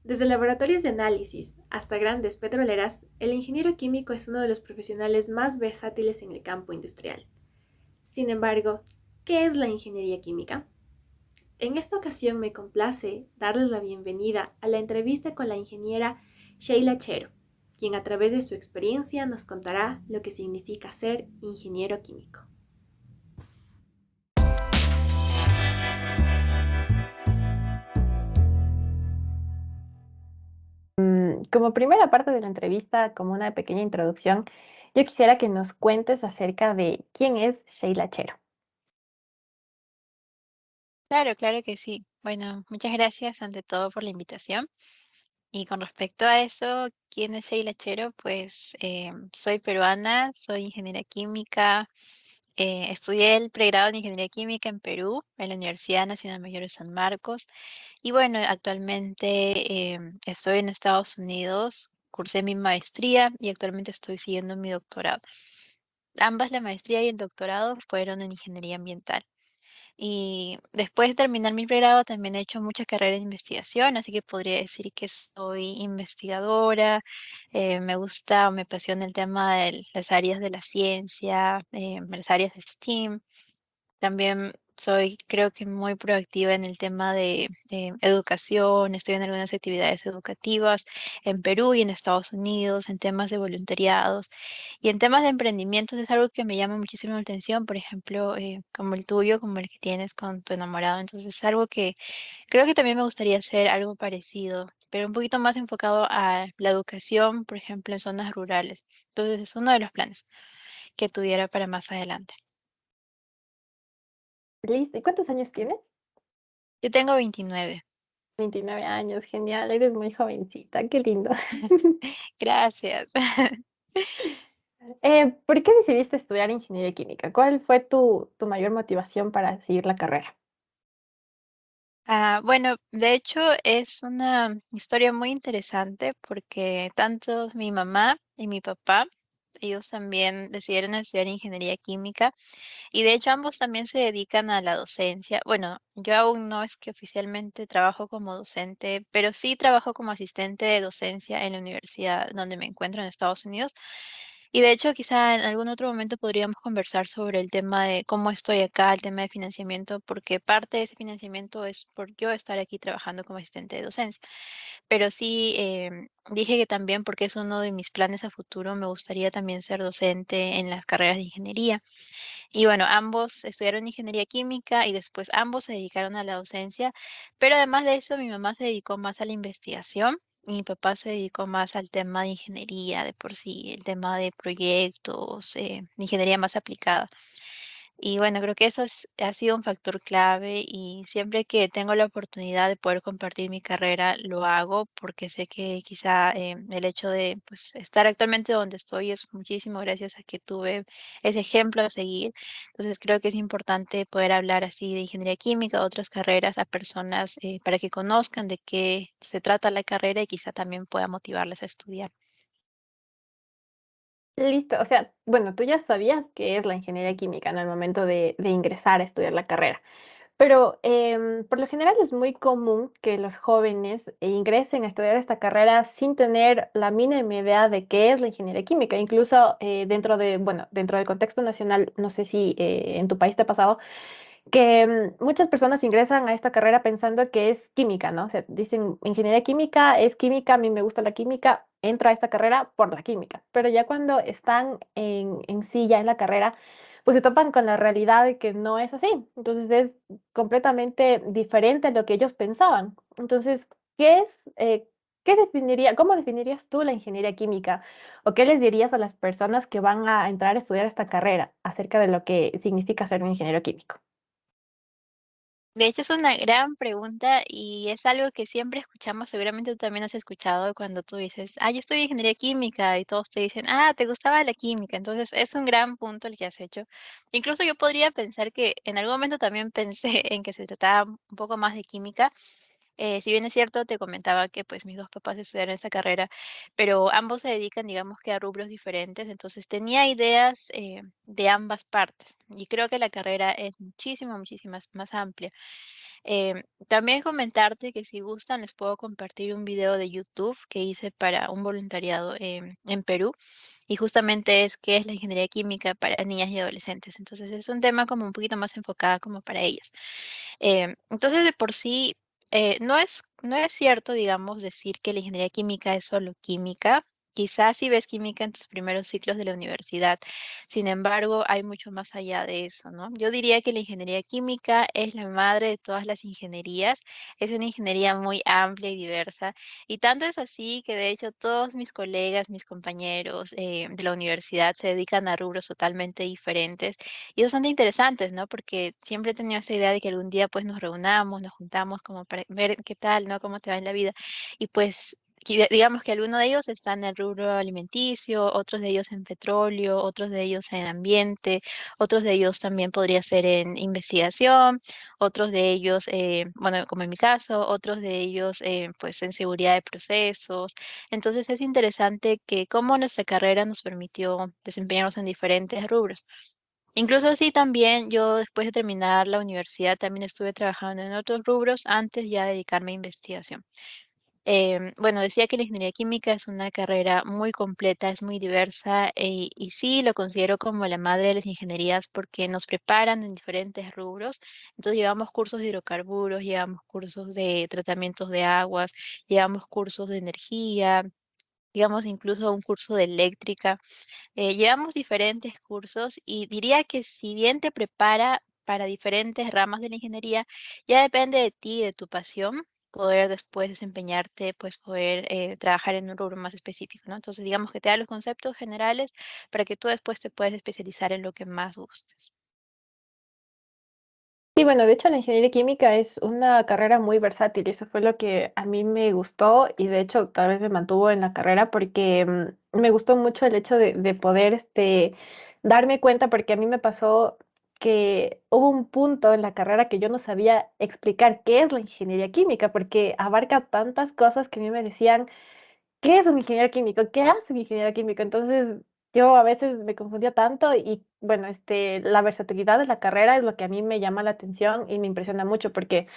Desde laboratorios de análisis hasta grandes petroleras, el ingeniero químico es uno de los profesionales más versátiles en el campo industrial. Sin embargo, ¿qué es la ingeniería química? En esta ocasión me complace darles la bienvenida a la entrevista con la ingeniera Sheila Chero, quien a través de su experiencia nos contará lo que significa ser ingeniero químico. Como primera parte de la entrevista, como una pequeña introducción, yo quisiera que nos cuentes acerca de quién es Sheila Chero. Claro, claro que sí. Bueno, muchas gracias ante todo por la invitación. Y con respecto a eso, ¿quién es Sheila Chero? Pues soy peruana, soy ingeniera química, estudié el pregrado en ingeniería química en Perú, en la Universidad Nacional Mayor de San Marcos. Y bueno, actualmente estoy en Estados Unidos, cursé mi maestría y actualmente estoy siguiendo mi doctorado. Ambas, la maestría y el doctorado, fueron en ingeniería ambiental. Y después de terminar mi pregrado también he hecho mucha carrera de investigación, así que podría decir que soy investigadora. Me gusta o me apasiona el tema de las áreas de la ciencia, las áreas de STEAM. También soy, creo que muy proactiva en el tema de educación. Estoy en algunas actividades educativas en Perú y en Estados Unidos, en temas de voluntariados y en temas de emprendimientos. Es algo que me llama muchísimo la atención, por ejemplo, como el tuyo, como el que tienes con tu enamorado. Entonces es algo que creo que también me gustaría hacer algo parecido, pero un poquito más enfocado a la educación, por ejemplo, en zonas rurales. Entonces es uno de los planes que tuviera para más adelante. Listo. ¿Y cuántos años tienes? Yo tengo 29. 29 años, genial, eres muy jovencita, qué lindo. Gracias. ¿Por qué decidiste estudiar ingeniería química? ¿Cuál fue tu mayor motivación para seguir la carrera? Bueno, de hecho es una historia muy interesante porque tanto mi mamá y mi papá, ellos también decidieron estudiar ingeniería química y de hecho ambos también se dedican a la docencia. Bueno, yo aún no es que oficialmente trabajo como docente, pero sí trabajo como asistente de docencia en la universidad donde me encuentro en Estados Unidos. Y de hecho, quizá en algún otro momento podríamos conversar sobre el tema de cómo estoy acá, el tema de financiamiento, porque parte de ese financiamiento es por yo estar aquí trabajando como asistente de docencia. Pero sí, dije que también, porque es uno de mis planes a futuro, me gustaría también ser docente en las carreras de ingeniería. Y bueno, ambos estudiaron ingeniería química y después ambos se dedicaron a la docencia, pero además de eso, mi mamá se dedicó más a la investigación y mi papá se dedicó más al tema de ingeniería de por sí, el tema de proyectos, de ingeniería más aplicada. Y bueno, creo que ha sido un factor clave y siempre que tengo la oportunidad de poder compartir mi carrera, lo hago porque sé que quizá el hecho de pues, estar actualmente donde estoy es muchísimo gracias a que tuve ese ejemplo a seguir. Entonces creo que es importante poder hablar así de ingeniería química, otras carreras a personas para que conozcan de qué se trata la carrera y quizá también pueda motivarles a estudiar. Listo, o sea, bueno, tú ya sabías qué es la ingeniería química en el momento de ingresar a estudiar la carrera. Pero por lo general es muy común que los jóvenes ingresen a estudiar esta carrera sin tener la mínima idea de qué es la ingeniería química. Incluso dentro de, bueno, dentro del contexto nacional, no sé si en tu país te ha pasado, que muchas personas ingresan a esta carrera pensando que es química, ¿no? O sea, dicen ingeniería química es química, a mí me gusta la química, entro a esta carrera por la química. Pero ya cuando están en sí, ya en la carrera, pues se topan con la realidad de que no es así. Entonces es completamente diferente a lo que ellos pensaban. Entonces, ¿qué es, qué definiría, cómo definirías tú la ingeniería química? ¿O qué les dirías a las personas que van a entrar a estudiar esta carrera acerca de lo que significa ser un ingeniero químico? De hecho, es una gran pregunta y es algo que siempre escuchamos, seguramente tú también has escuchado cuando tú dices, ah, yo estudio ingeniería química y todos te dicen, ah, te gustaba la química, entonces es un gran punto el que has hecho. Incluso yo podría pensar que en algún momento también pensé en que se trataba un poco más de química. Si bien es cierto, te comentaba que pues mis dos papás estudiaron esa carrera, pero ambos se dedican, digamos que a rubros diferentes, entonces tenía ideas de ambas partes y creo que la carrera es muchísimo, muchísimo más amplia. También comentarte que si gustan les puedo compartir un video de YouTube que hice para un voluntariado en Perú y justamente es qué es la ingeniería química para niñas y adolescentes. Entonces es un tema como un poquito más enfocado como para ellas. Entonces, de por sí, no es cierto, digamos, decir que la ingeniería química es solo química. Quizás si ves química en tus primeros ciclos de la universidad. Sin embargo, hay mucho más allá de eso, ¿no? Yo diría que la ingeniería química es la madre de todas las ingenierías. Es una ingeniería muy amplia y diversa. Y tanto es así que, de hecho, todos mis colegas, mis compañeros de la universidad se dedican a rubros totalmente diferentes y es bastante interesantes, ¿no? Porque siempre he tenido esa idea de que algún día pues nos reunamos, nos juntamos como para ver qué tal, ¿no? Cómo te va en la vida. Y pues digamos que algunos de ellos están en el rubro alimenticio, otros de ellos en petróleo, otros de ellos en ambiente, otros de ellos también podría ser en investigación, otros de ellos, bueno, como en mi caso, otros de ellos pues en seguridad de procesos. Entonces es interesante que cómo nuestra carrera nos permitió desempeñarnos en diferentes rubros. Incluso así también yo después de terminar la universidad también estuve trabajando en otros rubros antes ya de dedicarme a investigación. Bueno, decía que la ingeniería química es una carrera muy completa, es muy diversa y sí lo considero como la madre de las ingenierías porque nos preparan en diferentes rubros. Entonces llevamos cursos de hidrocarburos, llevamos cursos de tratamientos de aguas, llevamos cursos de energía, llevamos incluso un curso de eléctrica. Llevamos diferentes cursos y diría que si bien te prepara para diferentes ramas de la ingeniería, ya depende de ti, de tu pasión, poder después desempeñarte, pues poder trabajar en un rubro más específico, ¿no? Entonces, digamos que te da los conceptos generales para que tú después te puedas especializar en lo que más gustes. Sí, bueno, de hecho la ingeniería química es una carrera muy versátil y eso fue lo que a mí me gustó y de hecho tal vez me mantuvo en la carrera porque me gustó mucho el hecho de poder darme cuenta porque a mí me pasó que hubo un punto en la carrera que yo no sabía explicar qué es la ingeniería química porque abarca tantas cosas que a mí me decían, ¿qué es un ingeniero químico? ¿Qué hace un ingeniero químico? Entonces, yo a veces me confundía tanto y bueno, la versatilidad de la carrera es lo que a mí me llama la atención y me impresiona mucho porque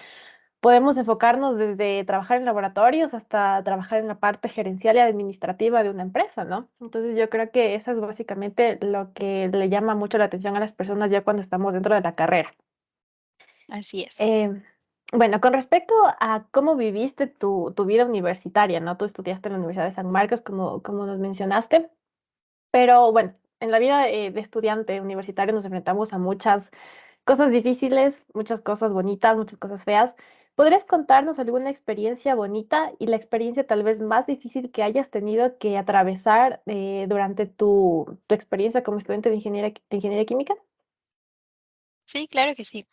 podemos enfocarnos desde trabajar en laboratorios hasta trabajar en la parte gerencial y administrativa de una empresa, ¿no? Entonces, yo creo que eso es básicamente lo que le llama mucho la atención a las personas ya cuando estamos dentro de la carrera. Así es. Eh, bueno, con respecto a cómo viviste tu vida universitaria, ¿no? Tú estudiaste en la Universidad de San Marcos, como nos mencionaste, pero bueno, en la vida de estudiante universitario nos enfrentamos a muchas cosas difíciles, muchas cosas bonitas, muchas cosas feas. ¿Podrías contarnos alguna experiencia bonita y la experiencia tal vez más difícil que hayas tenido que atravesar durante tu experiencia como estudiante de ingeniería química? Sí, claro que sí.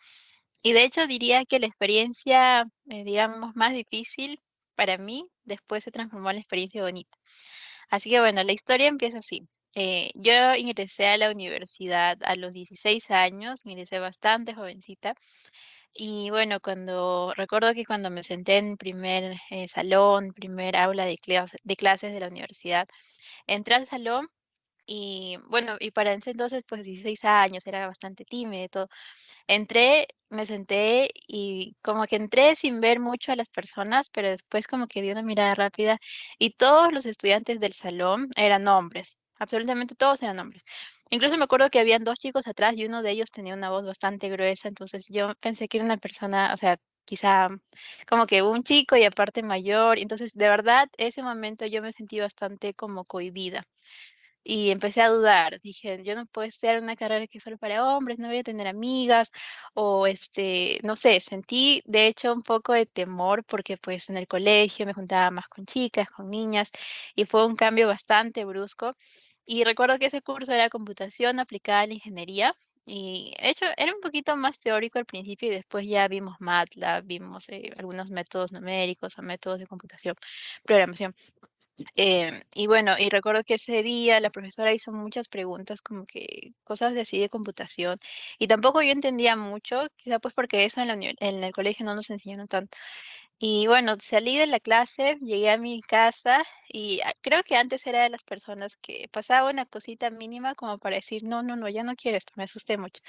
Y de hecho diría que la experiencia, digamos, más difícil para mí después se transformó en la experiencia bonita. Así que bueno, la historia empieza así. Yo ingresé a la universidad a los 16 años, ingresé bastante jovencita. Y bueno, recuerdo que cuando me senté en primer salón, primer aula de clases de la universidad, entré al salón y bueno, y para ese entonces, pues 16 años, era bastante tímida y todo. Entré, me senté y como que entré sin ver mucho a las personas, pero después como que di una mirada rápida y todos los estudiantes del salón eran hombres, absolutamente todos eran hombres. Incluso me acuerdo que habían dos chicos atrás y uno de ellos tenía una voz bastante gruesa, entonces yo pensé que era una persona, o sea, quizá como que un chico y aparte mayor, entonces de verdad ese momento yo me sentí bastante como cohibida. Y empecé a dudar, dije, yo no puedo ser una carrera que es solo para hombres, no voy a tener amigas, o no sé, sentí de hecho un poco de temor porque pues en el colegio me juntaba más con chicas, con niñas, y fue un cambio bastante brusco. Y recuerdo que ese curso era computación aplicada a la ingeniería, y de hecho era un poquito más teórico al principio y después ya vimos MATLAB, vimos algunos métodos numéricos o métodos de computación, programación. Y bueno, y recuerdo que ese día la profesora hizo muchas preguntas, como que cosas de así de computación, y tampoco yo entendía mucho, quizá pues porque eso en el colegio no nos enseñaron tanto. Y bueno, salí de la clase, llegué a mi casa y creo que antes era de las personas que pasaba una cosita mínima como para decir, no, no, no, ya no quiero esto, me asusté mucho.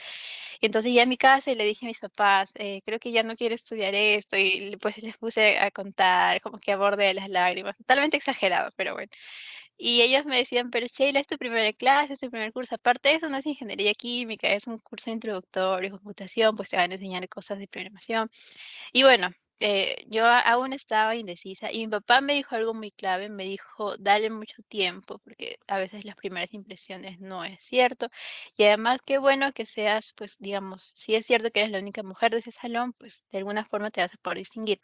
Y entonces llegué a mi casa y le dije a mis papás, creo que ya no quiero estudiar esto y pues les puse a contar como que a borde de las lágrimas, totalmente exagerado, pero bueno. Y ellos me decían, pero Sheila, es tu primera clase, es tu primer curso. Aparte de eso, no es ingeniería química, es un curso introductorio, computación, pues te van a enseñar cosas de programación. Y bueno, yo aún estaba indecisa y mi papá me dijo algo muy clave, me dijo, dale mucho tiempo, porque a veces las primeras impresiones no es cierto. Y además, qué bueno que seas, pues digamos, si es cierto que eres la única mujer de ese salón, pues de alguna forma te vas a poder distinguir.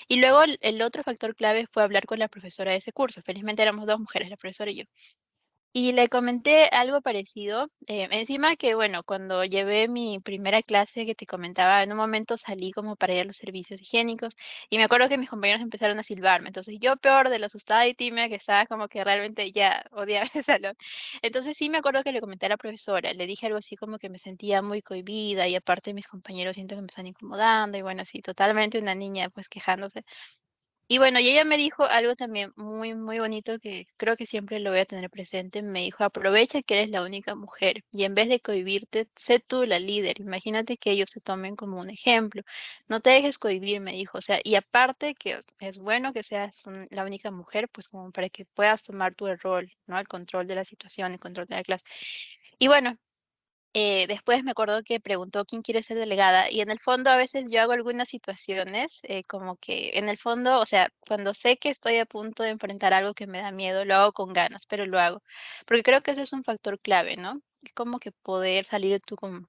Y luego el otro factor clave fue hablar con la profesora de ese curso. Felizmente éramos dos mujeres, la profesora y yo. Y le comenté algo parecido. Encima que, bueno, cuando llevé mi primera clase que te comentaba, en un momento salí como para ir a los servicios higiénicos y me acuerdo que mis compañeros empezaron a silbarme. Entonces yo peor de lo asustada y tímida que estaba, como que realmente ya odiaba ese salón. Entonces sí me acuerdo que le comenté a la profesora, le dije algo así como que me sentía muy cohibida y aparte mis compañeros siento que me están incomodando y bueno, así totalmente una niña pues quejándose. Y bueno, y ella me dijo algo también muy, muy bonito que creo que siempre lo voy a tener presente. Me dijo, aprovecha que eres la única mujer y en vez de cohibirte, sé tú la líder. Imagínate que ellos te tomen como un ejemplo. No te dejes cohibir, me dijo. O sea, y aparte que es bueno que seas la única mujer, pues como para que puedas tomar tu rol, ¿no? El control de la situación, el control de la clase. Y bueno, después me acuerdo que preguntó quién quiere ser delegada y en el fondo a veces yo hago algunas situaciones como que en el fondo, o sea, cuando sé que estoy a punto de enfrentar algo que me da miedo, lo hago con ganas, pero lo hago. Porque creo que ese es un factor clave, ¿no? Es como que poder salir de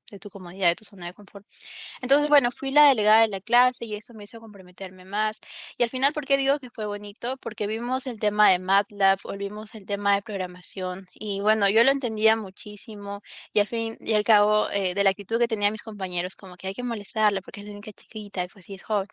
de tu comodidad, de tu zona de confort. Entonces, bueno, fui la delegada de la clase y eso me hizo comprometerme más. Y al final, ¿por qué digo que fue bonito? Porque vimos el tema de MATLAB, o vimos el tema de programación y bueno, yo lo entendía muchísimo y al fin y al cabo de la actitud que tenían mis compañeros, como que hay que molestarla porque es la única chiquita y pues sí es joven.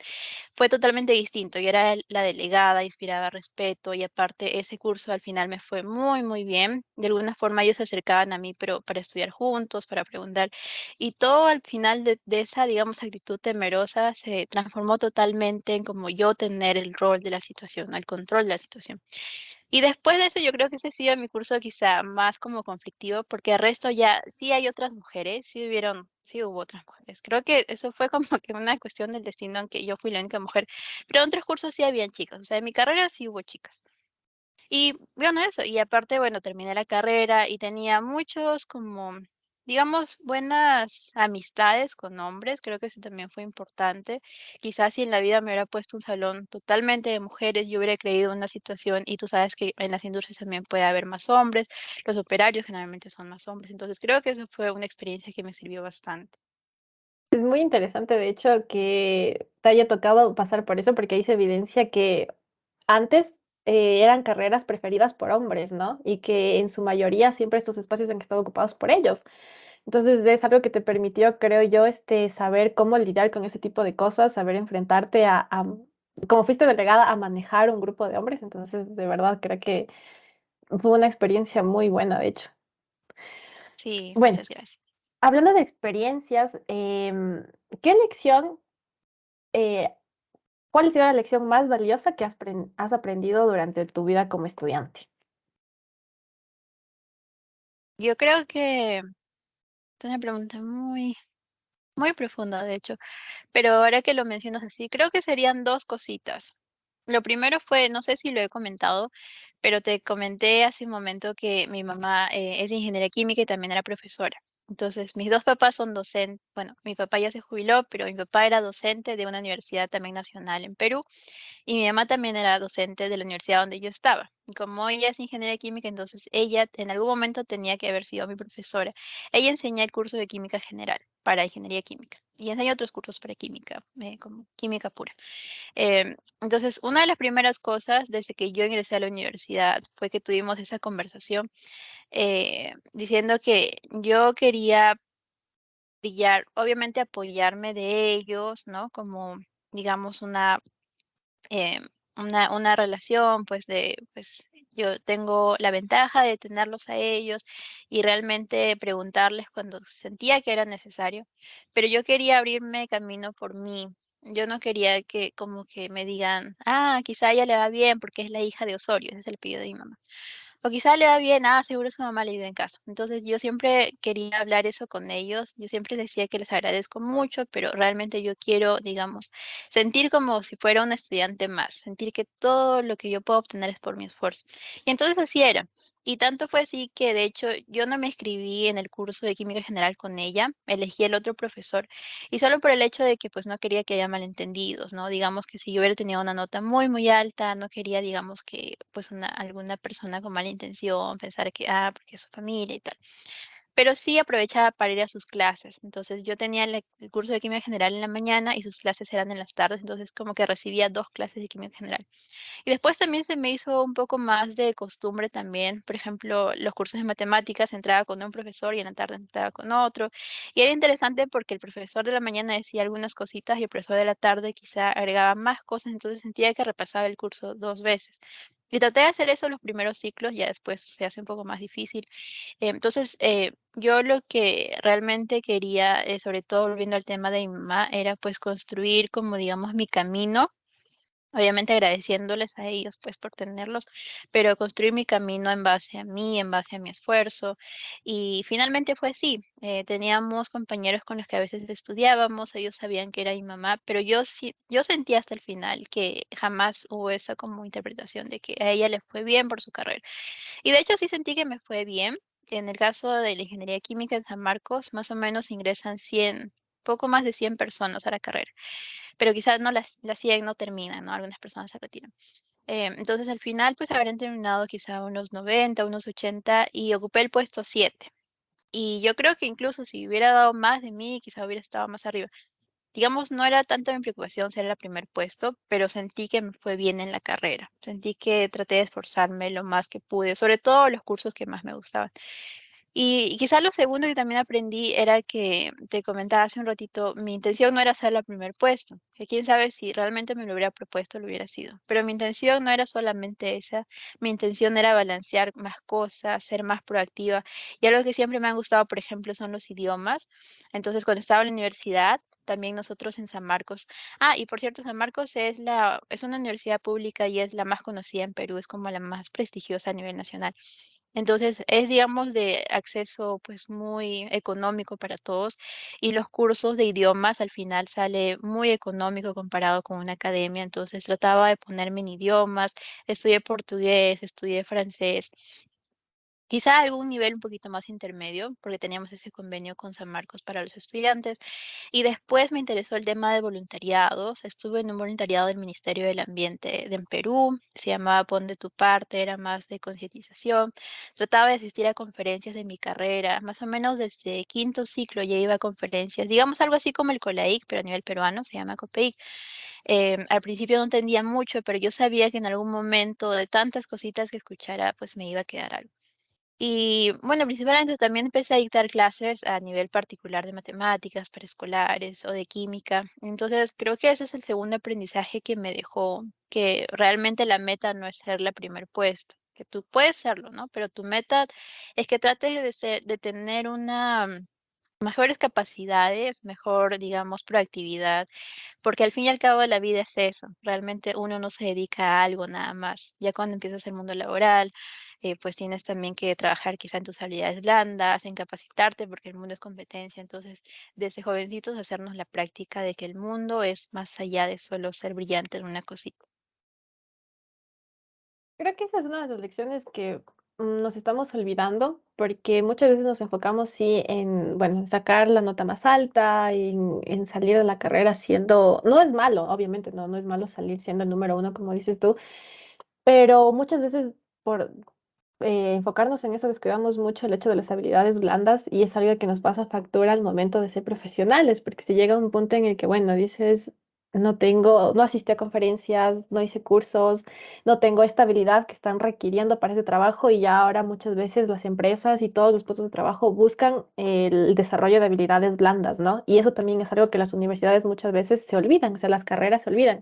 Fue totalmente distinto. Yo era la delegada, inspiraba respeto y aparte ese curso al final me fue muy, muy bien. De alguna forma ellos se acercaban a mí, pero para estudiar juntos, para preguntar. Y todo al final de esa, digamos, actitud temerosa se transformó totalmente en como yo tener el rol de la situación, el control de la situación. Y después de eso, yo creo que ese ha sido mi curso quizá más como conflictivo, porque el resto ya sí hay otras mujeres, sí hubo otras mujeres. Creo que eso fue como que una cuestión del destino, aunque yo fui la única mujer. Pero en otros cursos sí habían chicas, o sea, en mi carrera sí hubo chicas. Y bueno, eso, y aparte, bueno, terminé la carrera y tenía muchos como, digamos, buenas amistades con hombres, creo que eso también fue importante. Quizás si en la vida me hubiera puesto un salón totalmente de mujeres, yo hubiera creído una situación y tú sabes que en las industrias también puede haber más hombres, los operarios generalmente son más hombres, entonces creo que eso fue una experiencia que me sirvió bastante. Es muy interesante, de hecho, que te haya tocado pasar por eso, porque ahí se evidencia que antes eran carreras preferidas por hombres, ¿no? Y que en su mayoría siempre estos espacios han estado ocupados por ellos. Entonces, es algo que te permitió, creo yo, saber cómo lidiar con ese tipo de cosas, saber enfrentarte como fuiste delegada, a manejar un grupo de hombres. Entonces, de verdad, creo que fue una experiencia muy buena, de hecho. Sí, Bueno, muchas gracias. hablando de experiencias, ¿qué lección, eh, cuál ha sido la lección más valiosa que has aprendido durante tu vida como estudiante? Yo creo que es una pregunta muy, muy profunda, de hecho. Pero ahora que lo mencionas así, creo que serían dos cositas. Lo primero fue, no sé si lo he comentado, pero te comenté hace un momento que mi mamá es de ingeniería química y también era profesora. Entonces, mis dos papás son docentes. Bueno, mi papá ya se jubiló, pero mi papá era docente de una universidad también nacional en Perú. Y mi mamá también era docente de la universidad donde yo estaba. Y como ella es ingeniera química, entonces ella en algún momento tenía que haber sido mi profesora. Ella enseña el curso de química general para ingeniería química y enseña otros cursos para química, como química pura. Entonces, una de las primeras cosas desde que yo ingresé a la universidad fue que tuvimos esa conversación diciendo que yo quería brillar, obviamente apoyarme de ellos, ¿no? Como, digamos, eh, una relación, pues pues yo tengo la ventaja de tenerlos a ellos y realmente preguntarles cuando sentía que era necesario, pero yo quería abrirme camino por mí. Yo no quería que como que me digan, ah, quizá a ella le va bien porque es la hija de Osorio, ese es el apellido de mi mamá. O quizá le va bien, ah, seguro su mamá le ayuda en casa. Entonces yo siempre quería hablar eso con ellos, yo siempre les decía que les agradezco mucho, pero realmente yo quiero, digamos, sentir como si fuera un estudiante más, sentir que todo lo que yo puedo obtener es por mi esfuerzo. Y entonces así era. Y tanto fue así que de hecho yo no me inscribí en el curso de química general con ella, elegí el otro profesor y solo por el hecho de que pues no quería que haya malentendidos, ¿no? Digamos que si yo hubiera tenido una nota muy, muy alta, no quería, digamos, que pues alguna persona con mala intención pensara que, ah, porque es su familia y tal. Pero sí aprovechaba para ir a sus clases. Entonces yo tenía el curso de química general en la mañana y sus clases eran en las tardes, entonces como que recibía dos clases de química general. Y después también se me hizo un poco más de costumbre también, por ejemplo, los cursos de matemáticas entraba con un profesor y en la tarde entraba con otro. Y era interesante porque el profesor de la mañana decía algunas cositas y el profesor de la tarde quizá agregaba más cosas, entonces sentía que repasaba el curso dos veces. Y traté de hacer eso los primeros ciclos, ya después se hace un poco más difícil. Yo lo que realmente quería, sobre todo volviendo al tema de mi mamá, era pues construir como digamos mi camino. Obviamente agradeciéndoles a ellos pues por tenerlos, pero construir mi camino en base a mí, en base a mi esfuerzo. Y finalmente fue así. Teníamos compañeros con los que a veces estudiábamos, ellos sabían que era mi mamá, pero yo sí, yo sentí hasta el final que jamás hubo esa como interpretación de que a ella le fue bien por su carrera. Y de hecho sí sentí que me fue bien. En el caso de la ingeniería química en San Marcos, más o menos ingresan 100, poco más de 100 personas a la carrera, pero quizás no las 100 no terminan, ¿no? Algunas personas se retiran. Entonces al final pues habrían terminado quizá unos 90, unos 80 y ocupé el puesto 7. Y yo creo que incluso si hubiera dado más de mí, quizá hubiera estado más arriba. Digamos, no era tanta mi preocupación ser el primer puesto, pero sentí que me fue bien en la carrera. Sentí que traté de esforzarme lo más que pude, sobre todo los cursos que más me gustaban. Y quizás lo segundo que también aprendí era que te comentaba hace un ratito, mi intención no era ser la primer puesto, que quién sabe si realmente me lo hubiera propuesto, lo hubiera sido. Pero mi intención no era solamente esa, mi intención era balancear más cosas, ser más proactiva. Y algo que siempre me han gustado, por ejemplo, son los idiomas. Entonces, cuando estaba en la universidad, también nosotros en San Marcos. Ah, y por cierto, San Marcos es una universidad pública y es la más conocida en Perú, es como la más prestigiosa a nivel nacional. Entonces, es, digamos, de acceso pues muy económico para todos y los cursos de idiomas al final sale muy económico comparado con una academia. Entonces, trataba de ponerme en idiomas, estudié portugués, estudié francés. Quizá algún nivel un poquito más intermedio, porque teníamos ese convenio con San Marcos para los estudiantes. Y después me interesó el tema de voluntariados. Estuve en un voluntariado del Ministerio del Ambiente en Perú. Se llamaba Pon de tu parte, era más de concientización. Trataba de asistir a conferencias de mi carrera. Más o menos desde quinto ciclo ya iba a conferencias, digamos algo así como el COLAIC, pero a nivel peruano, se llama COPEIC. Al principio no entendía mucho, pero yo sabía que en algún momento de tantas cositas que escuchara, pues me iba a quedar algo. Y bueno, principalmente también empecé a dictar clases a nivel particular de matemáticas, preescolares o de química. Entonces, creo que ese es el segundo aprendizaje que me dejó, que realmente la meta no es ser la primer puesto, que tú puedes serlo, ¿no? Pero tu meta es que trates de tener mejores capacidades, mejor, digamos, proactividad, porque al fin y al cabo la vida es eso. Realmente uno no se dedica a algo nada más. Ya cuando empiezas el mundo laboral, pues tienes también que trabajar quizá en tus habilidades blandas, en capacitarte, porque el mundo es competencia. Entonces, desde jovencitos hacernos la práctica de que el mundo es más allá de solo ser brillante en una cosita. Creo que esa es una de las lecciones que nos estamos olvidando, porque muchas veces nos enfocamos sí en, bueno, en sacar la nota más alta, en salir de la carrera siendo, no es malo, obviamente, no, no es malo salir siendo el número uno, como dices tú, pero muchas veces por enfocarnos en eso descuidamos mucho el hecho de las habilidades blandas y es algo que nos pasa factura al momento de ser profesionales, porque si llega un punto en el que, bueno, dices, no tengo, no asistí a conferencias, no hice cursos, no tengo esta habilidad que están requiriendo para ese trabajo y ya ahora muchas veces las empresas y todos los puestos de trabajo buscan el desarrollo de habilidades blandas, ¿no? Y eso también es algo que las universidades muchas veces se olvidan, o sea, las carreras se olvidan.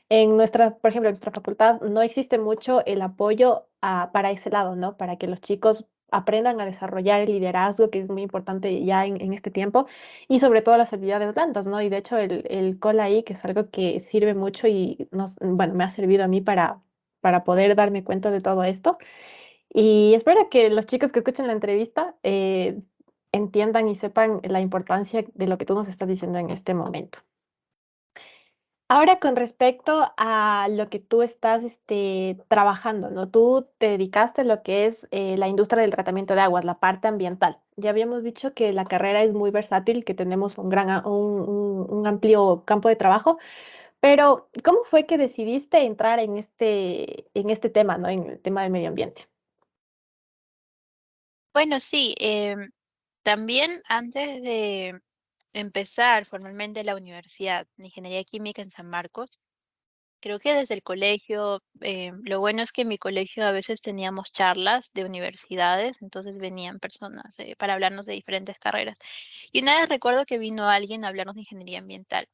En nuestra, por ejemplo, en nuestra facultad no existe mucho el apoyo para ese lado, ¿no? Para que los chicos aprendan a desarrollar el liderazgo, que es muy importante ya en este tiempo, y sobre todo las habilidades blandas, ¿no? Y de hecho el call ahí, que es algo que sirve mucho y bueno, me ha servido a mí para poder darme cuenta de todo esto. Y espero que los chicos que escuchen la entrevista entiendan y sepan la importancia de lo que tú nos estás diciendo en este momento. Ahora, con respecto a lo que tú estás trabajando, ¿no? Tú te dedicaste a lo que es la industria del tratamiento de aguas, la parte ambiental. Ya habíamos dicho que la carrera es muy versátil, que tenemos un un amplio campo de trabajo, pero ¿cómo fue que decidiste entrar en este tema, ¿no? En el tema del medio ambiente. Bueno, sí, también antes de empezar formalmente la universidad de Ingeniería Química en San Marcos, creo que desde el colegio, lo bueno es que en mi colegio a veces teníamos charlas de universidades, entonces venían personas para hablarnos de diferentes carreras. Y una vez recuerdo que vino alguien a hablarnos de ingeniería ambiental.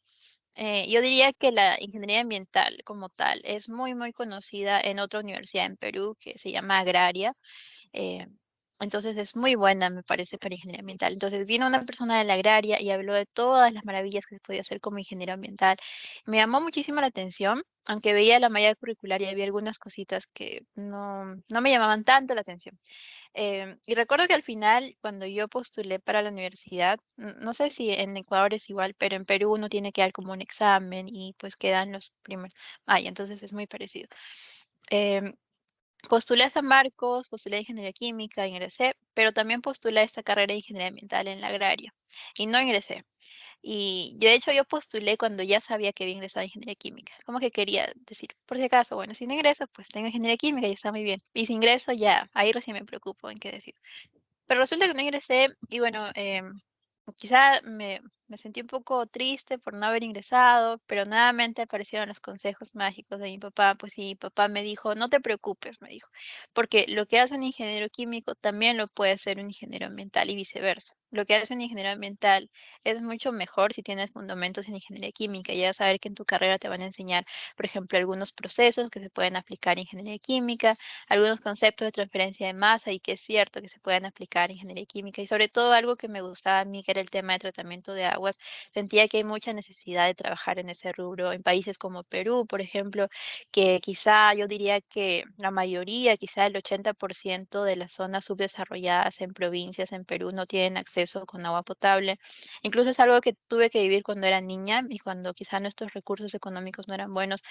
Yo diría que la ingeniería ambiental como tal es muy, muy conocida en otra universidad en Perú que se llama Agraria. eh, entonces es muy buena, me parece, para ingeniería ambiental. Entonces vino una persona de la agraria y habló de todas las maravillas que se podía hacer como ingeniero ambiental. Me llamó muchísimo la atención, aunque veía la malla curricular y había algunas cositas que no me llamaban tanto la atención. Y recuerdo que al final, cuando yo postulé para la universidad, no sé si en Ecuador es igual, pero en Perú uno tiene que dar como un examen y pues quedan los primeros. Ay, entonces es muy parecido. Em, Postulé a San Marcos, postulé a Ingeniería Química, ingresé, pero también postulé a esta carrera de Ingeniería Ambiental en la agraria y no ingresé. Y de hecho yo postulé cuando ya sabía que había ingresado a Ingeniería Química. Como que quería decir, por si acaso, bueno, si no ingreso, pues tengo Ingeniería Química y está muy bien. Y si ingreso, ya, ahí recién me preocupo en qué decir. Pero resulta que no ingresé y bueno, quizá me sentí un poco triste por no haber ingresado, pero nuevamente aparecieron los consejos mágicos de mi papá. Pues sí, mi papá me dijo, no te preocupes, me dijo, porque lo que hace un ingeniero químico también lo puede hacer un ingeniero ambiental y viceversa. Lo que hace un ingeniero ambiental es mucho mejor si tienes fundamentos en ingeniería química. Ya vas a ver que en tu carrera te van a enseñar, por ejemplo, algunos procesos que se pueden aplicar en ingeniería química, algunos conceptos de transferencia de masa y que es cierto que se pueden aplicar en ingeniería química y sobre todo algo que me gustaba a mí, que era el tema de tratamiento de aguas. Sentía que hay mucha necesidad de trabajar en ese rubro en países como Perú, por ejemplo, que quizá yo diría que la mayoría, quizá el 80% de las zonas subdesarrolladas en provincias en Perú no tienen acceso con agua potable. Incluso es algo que tuve que vivir cuando era niña y cuando quizá nuestros recursos económicos no eran buenos,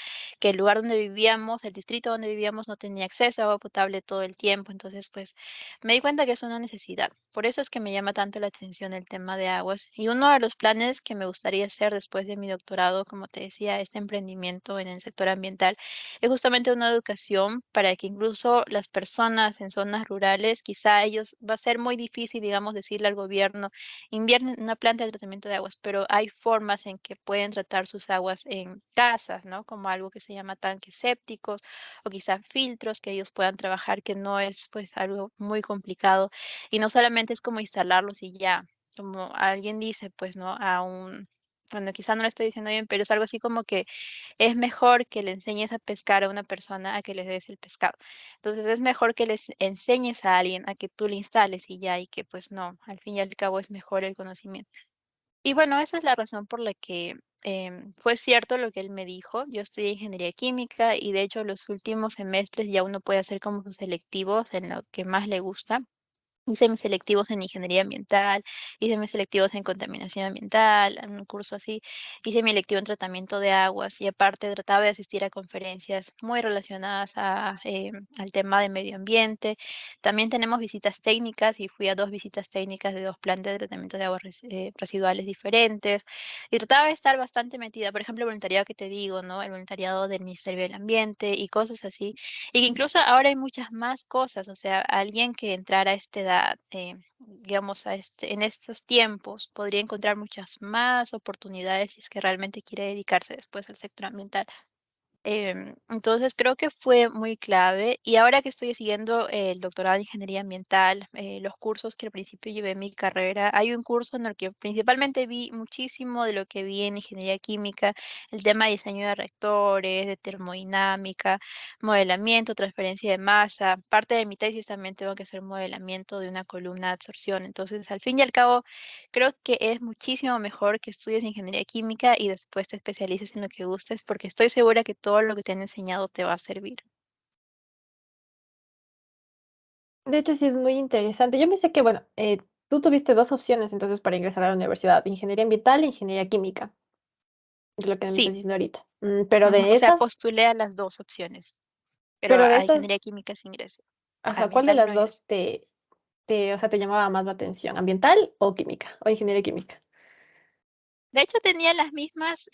que el lugar donde vivíamos, el distrito donde vivíamos no tenía acceso a agua potable todo el tiempo. Entonces, pues me di cuenta que es una necesidad. Por eso es que me llama tanto la atención el tema de aguas. Y uno de los planes que me gustaría hacer después de mi doctorado, como te decía, este emprendimiento en el sector ambiental, es justamente una educación para que incluso las personas en zonas rurales, quizá ellos va a ser muy difícil, digamos, decirle al gobierno, invierten en una planta de tratamiento de aguas, pero hay formas en que pueden tratar sus aguas en casas, ¿no? Como algo que se llama tanques sépticos o quizá filtros que ellos puedan trabajar, que no es pues algo muy complicado y no solamente es como instalarlos y ya, como alguien dice, pues, ¿no? Bueno, quizá no lo estoy diciendo bien, pero es algo así como que es mejor que le enseñes a pescar a una persona a que les des el pescado. Entonces es mejor que les enseñes a alguien a que tú le instales y ya, y que pues no, al fin y al cabo es mejor el conocimiento. Y bueno, esa es la razón por la que fue cierto lo que él me dijo. Yo estudié ingeniería química y de hecho los últimos semestres ya uno puede hacer como sus selectivos en lo que más le gusta. Hice mis selectivos en ingeniería ambiental, hice mis selectivos en contaminación ambiental, en un curso así, hice mi electivo en tratamiento de aguas y aparte trataba de asistir a conferencias muy relacionadas al tema de medio ambiente. También tenemos visitas técnicas y fui a dos visitas técnicas de dos plantas de tratamiento de aguas residuales diferentes y trataba de estar bastante metida. Por ejemplo, el voluntariado que te digo, ¿no? El voluntariado del Ministerio del Ambiente y cosas así y que incluso ahora hay muchas más cosas, o sea, alguien que entrara a esta edad, digamos, en estos tiempos, podría encontrar muchas más oportunidades si es que realmente quiere dedicarse después al sector ambiental. Entonces creo que fue muy clave y ahora que estoy siguiendo el doctorado en ingeniería ambiental, los cursos que al principio llevé en mi carrera, hay un curso en el que principalmente vi muchísimo de lo que vi en ingeniería química, el tema de diseño de reactores, de termodinámica, modelamiento, transferencia de masa. Parte de mi tesis también tengo que hacer modelamiento de una columna de absorción. Entonces, al fin y al cabo, creo que es muchísimo mejor que estudies ingeniería química y después te especialices en lo que gustes, porque estoy segura que todo lo que te han enseñado te va a servir. De hecho, sí es muy interesante. Yo pensé que, bueno, tú tuviste dos opciones entonces para ingresar a la universidad, ingeniería ambiental e ingeniería química, es lo que me estás Sí, diciendo ahorita. Pero ujú, de o sea, esas, postulé a las dos opciones, pero pero de a ingeniería esas, química sí ingresé. ajá, ¿cuál de Ambiental las no dos ingresé. o sea, te llamaba más la atención? ¿Ambiental o química? ¿O ingeniería química? De hecho, tenía las mismas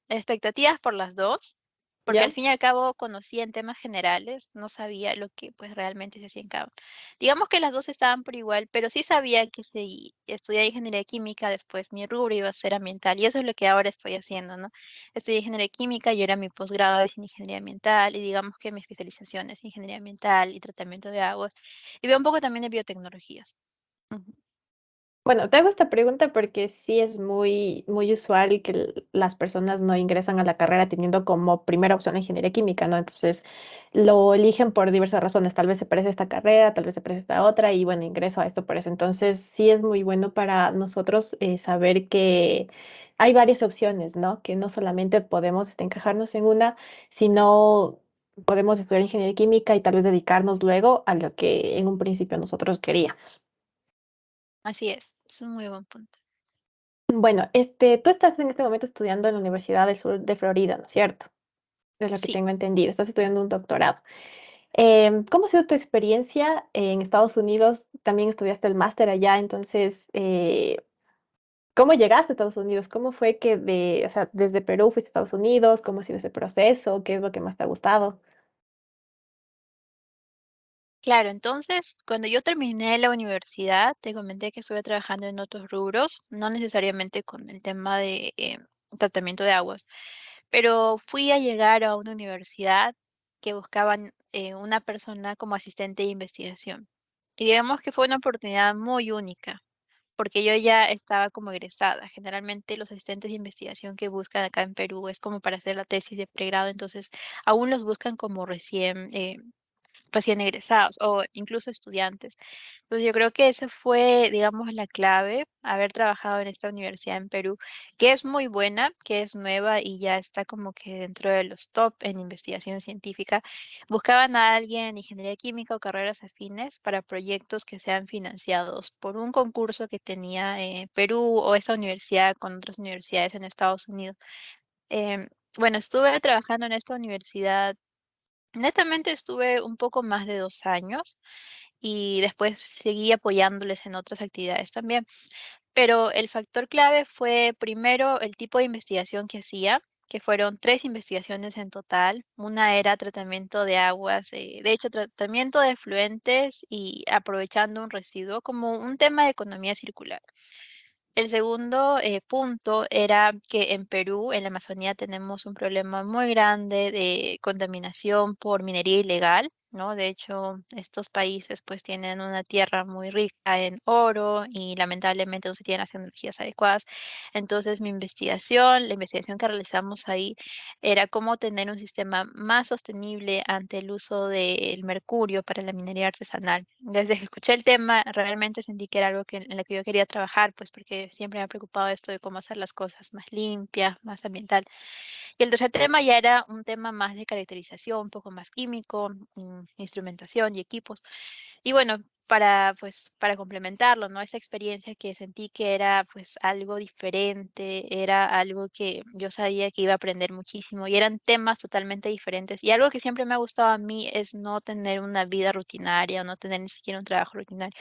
expectativas por las dos, porque al ¿Ya? fin y al cabo conocía en temas generales, no sabía lo que pues realmente se hacía en cada uno. Digamos que las dos estaban por igual, pero sí sabía que si estudiaba ingeniería química, después mi rubro iba a ser ambiental, y eso es lo que ahora estoy haciendo, ¿no? Estudié ingeniería química y ahora mi posgrado es en ingeniería ambiental, y digamos que mi especialización es ingeniería ambiental y tratamiento de aguas, y veo un poco también de biotecnologías. Ujú. Bueno, te hago esta pregunta porque sí es muy, muy usual que las personas no ingresan a la carrera teniendo como primera opción la ingeniería química, ¿no? Entonces lo eligen por diversas razones. Tal vez se parece a esta carrera, tal vez se parece a esta otra y bueno, ingreso a esto por eso. Entonces sí es muy bueno para nosotros saber que hay varias opciones, ¿no? Que no solamente podemos encajarnos en una, sino podemos estudiar ingeniería química y tal vez dedicarnos luego a lo que en un principio nosotros queríamos. Así es un muy buen punto. Bueno, tú estás en este momento estudiando en la Universidad del Sur de Florida, ¿no es cierto? Es lo que Sí. tengo entendido. Estás estudiando un doctorado. ¿Cómo ha sido tu experiencia en Estados Unidos? También estudiaste el máster allá, entonces, ¿cómo llegaste a Estados Unidos? ¿Cómo fue o sea, desde Perú fuiste a Estados Unidos? ¿Cómo ha sido ese proceso? ¿Qué es lo que más te ha gustado? Claro, entonces, cuando yo terminé la universidad, te comenté que estuve trabajando en otros rubros, no necesariamente con el tema de tratamiento de aguas, pero fui a llegar a una universidad que buscaban una persona como asistente de investigación. Y digamos que fue una oportunidad muy única, porque yo ya estaba como egresada. Generalmente los asistentes de investigación que buscan acá en Perú es como para hacer la tesis de pregrado, entonces aún los buscan como recién egresados o incluso estudiantes. Entonces yo creo que esa fue, digamos, la clave, haber trabajado en esta universidad en Perú, que es muy buena, que es nueva y ya está como que dentro de los top en investigación científica. Buscaban a alguien en ingeniería química o carreras afines para proyectos que sean financiados por un concurso que tenía Perú o esta universidad con otras universidades en Estados Unidos. Bueno, estuve trabajando en esta universidad. Netamente estuve un poco más de 2 años y después seguí apoyándoles en otras actividades también. Pero el factor clave fue primero el tipo de investigación que hacía, que fueron 3 investigaciones en total. Una era tratamiento de aguas, de hecho, tratamiento de efluentes y aprovechando un residuo como un tema de economía circular. El segundo punto era que en Perú, en la Amazonía, tenemos un problema muy grande de contaminación por minería ilegal, ¿no? De hecho, estos países pues tienen una tierra muy rica en oro y lamentablemente no se tienen las tecnologías adecuadas. Entonces, la investigación que realizamos ahí era cómo tener un sistema más sostenible ante el uso del mercurio para la minería artesanal. Desde que escuché el tema, realmente sentí que era algo en lo que yo quería trabajar, pues porque siempre me ha preocupado esto de cómo hacer las cosas más limpias, más ambiental. Y el tercer tema ya era un tema más de caracterización, un poco más químico, instrumentación y equipos. Y bueno, para complementarlo, ¿no? Esa experiencia que sentí que era pues algo diferente, era algo que yo sabía que iba a aprender muchísimo y eran temas totalmente diferentes. Y algo que siempre me ha gustado a mí es no tener una vida rutinaria o no tener ni siquiera un trabajo rutinario.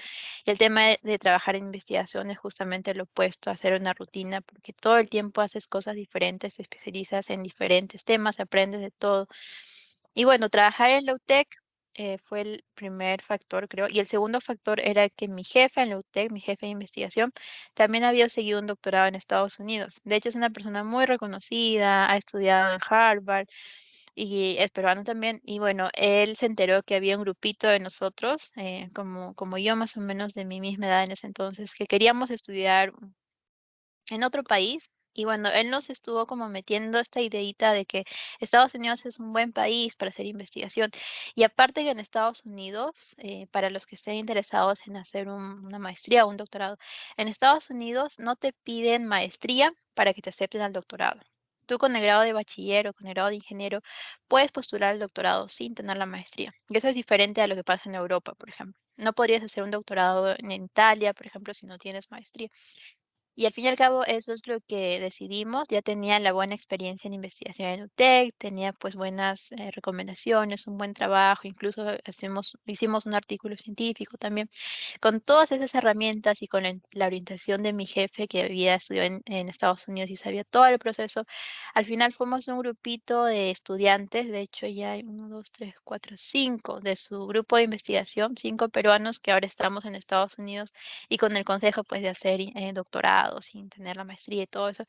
Y el tema de trabajar en investigación es justamente lo opuesto a hacer una rutina, porque todo el tiempo haces cosas diferentes, te especializas en diferentes temas, aprendes de todo. Y bueno, trabajar en Lautec fue el primer factor, creo. Y el segundo factor era que mi jefe en Lautec, mi jefe de investigación, también había seguido un doctorado en Estados Unidos. De hecho, es una persona muy reconocida, ha estudiado en Harvard y es peruano también. Y bueno, él se enteró que había un grupito de nosotros, como yo más o menos de mi misma edad en ese entonces, que queríamos estudiar en otro país. Y bueno, él nos estuvo como metiendo esta ideita de que Estados Unidos es un buen país para hacer investigación. Y aparte que en Estados Unidos, para los que estén interesados en hacer una maestría o un doctorado, en Estados Unidos no te piden maestría para que te acepten al doctorado. Tú con el grado de bachiller o con el grado de ingeniero puedes postular al doctorado sin tener la maestría. Y eso es diferente a lo que pasa en Europa, por ejemplo. No podrías hacer un doctorado en Italia, por ejemplo, si no tienes maestría. Y al fin y al cabo eso es lo que decidimos. Ya tenía la buena experiencia en investigación en UTEC, tenía pues buenas recomendaciones, un buen trabajo, incluso hicimos un artículo científico también. Con todas esas herramientas y con la orientación de mi jefe que había estudiado en Estados Unidos y sabía todo el proceso, al final fuimos un grupito de estudiantes, de hecho ya hay uno, dos, tres, cuatro, cinco de su grupo de investigación, cinco peruanos que ahora estamos en Estados Unidos y con el consejo pues de hacer doctorado sin tener la maestría y todo eso.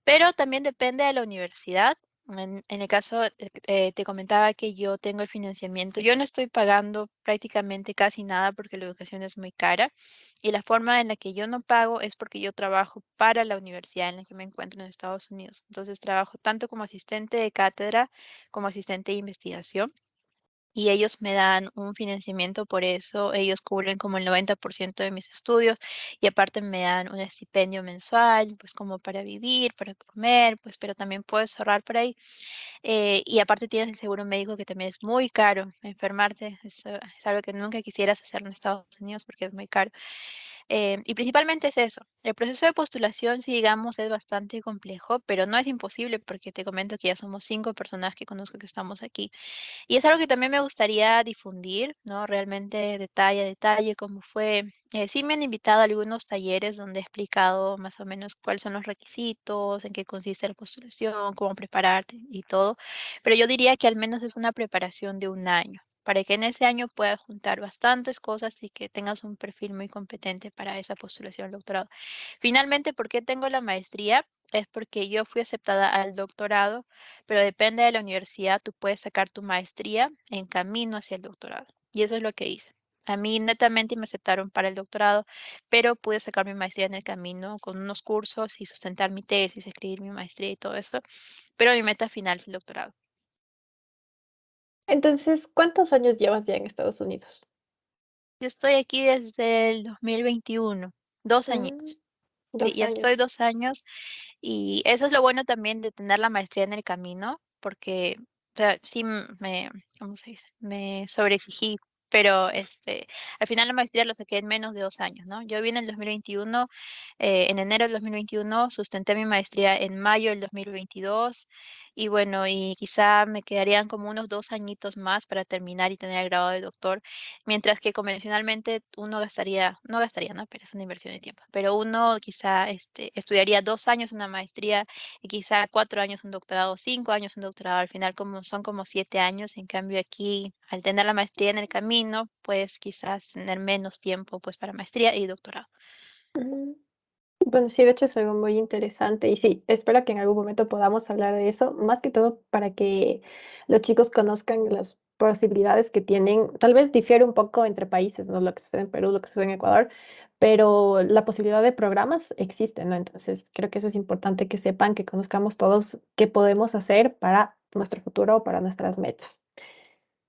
Pero también depende de la universidad. En el caso, te comentaba que yo tengo el financiamiento. Yo no estoy pagando prácticamente casi nada porque la educación es muy cara. Y la forma en la que yo no pago es porque yo trabajo para la universidad en la que me encuentro en Estados Unidos. Entonces trabajo tanto como asistente de cátedra como asistente de investigación y ellos me dan un financiamiento por eso, ellos cubren como el 90% de mis estudios y aparte me dan un estipendio mensual, pues como para vivir, para comer, pues pero también puedes ahorrar por ahí. Y aparte tienes el seguro médico que también es muy caro, enfermarte es algo que nunca quisieras hacer en Estados Unidos porque es muy caro. Y principalmente es eso. El proceso de postulación, si digamos, es bastante complejo, pero no es imposible porque te comento que ya somos 5 personas que conozco que estamos aquí. Y es algo que también me gustaría difundir, ¿no? Realmente detalle a detalle cómo fue. Sí me han invitado a algunos talleres donde he explicado más o menos cuáles son los requisitos, en qué consiste la postulación, cómo prepararte y todo. Pero yo diría que al menos es una preparación de un año, para que en ese año puedas juntar bastantes cosas y que tengas un perfil muy competente para esa postulación al doctorado. Finalmente, ¿por qué tengo la maestría? Es porque yo fui aceptada al doctorado, pero depende de la universidad, tú puedes sacar tu maestría en camino hacia el doctorado. Y eso es lo que hice. A mí netamente me aceptaron para el doctorado, pero pude sacar mi maestría en el camino con unos cursos y sustentar mi tesis, escribir mi maestría y todo eso. Pero mi meta final es el doctorado. Entonces, ¿cuántos años llevas ya en Estados Unidos? Yo estoy aquí desde el 2021, 2 añitos. Mm, Sí, dos ya estoy años. 2 años. Y eso es lo bueno también de tener la maestría en el camino, porque o sea, sí ¿cómo se dice? Me sobreexigí, pero al final la maestría lo saqué en menos de 2 años, ¿no? Yo vine en el 2021, en enero del 2021, sustenté mi maestría en mayo del 2022, y bueno, y quizá me quedarían como unos 2 añitos más para terminar y tener el grado de doctor, mientras que convencionalmente uno no gastaría, ¿no? Pero es una inversión de tiempo. Pero uno quizá estudiaría 2 años una maestría y quizá 4 años un doctorado, 5 años un doctorado. Al final son como 7 años. En cambio aquí, al tener la maestría en el camino, pues quizás tener menos tiempo pues para maestría y doctorado. Mm. Bueno, sí, de hecho es algo muy interesante y sí, espero que en algún momento podamos hablar de eso, más que todo para que los chicos conozcan las posibilidades que tienen. Tal vez difiere un poco entre países, ¿no? Lo que sucede en Perú, lo que sucede en Ecuador, pero la posibilidad de programas existe, ¿no? Entonces, creo que eso es importante que sepan, que conozcamos todos qué podemos hacer para nuestro futuro, para nuestras metas.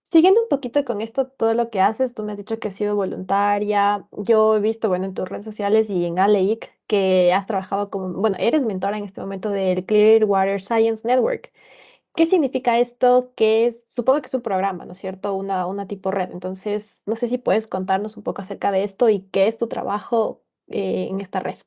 Siguiendo un poquito con esto, todo lo que haces, tú me has dicho que has sido voluntaria. Yo he visto, bueno, en tus redes sociales y en ALEIC que has trabajado como, bueno, eres mentora en este momento del Clearwater Science Network. ¿Qué significa esto? ¿Qué es? Supongo que es un programa, ¿no es cierto? Una tipo red. Entonces, no sé si puedes contarnos un poco acerca de esto y qué es tu trabajo en esta red.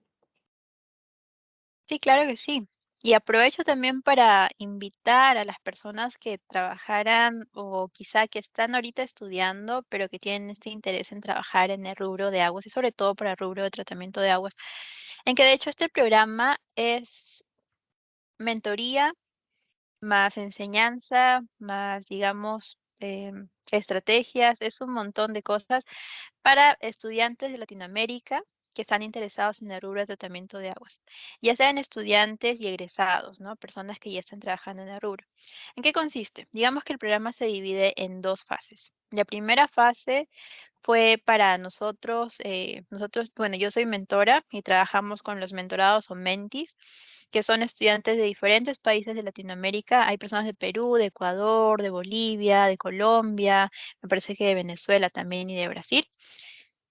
Sí, claro que sí. Y aprovecho también para invitar a las personas que trabajaran o quizá que están ahorita estudiando, pero que tienen este interés en trabajar en el rubro de aguas y sobre todo para el rubro de tratamiento de aguas, en que de hecho este programa es mentoría más enseñanza, más digamos estrategias, es un montón de cosas para estudiantes de Latinoamérica que están interesados en el rubro de tratamiento de aguas, ya sean estudiantes y egresados, ¿no? Personas que ya están trabajando en el rubro. ¿En qué consiste? Digamos que el programa se divide en dos fases. La primera fase fue para nosotros, bueno, yo soy mentora y trabajamos con los mentorados o mentis, que son estudiantes de diferentes países de Latinoamérica. Hay personas de Perú, de Ecuador, de Bolivia, de Colombia, me parece que de Venezuela también y de Brasil.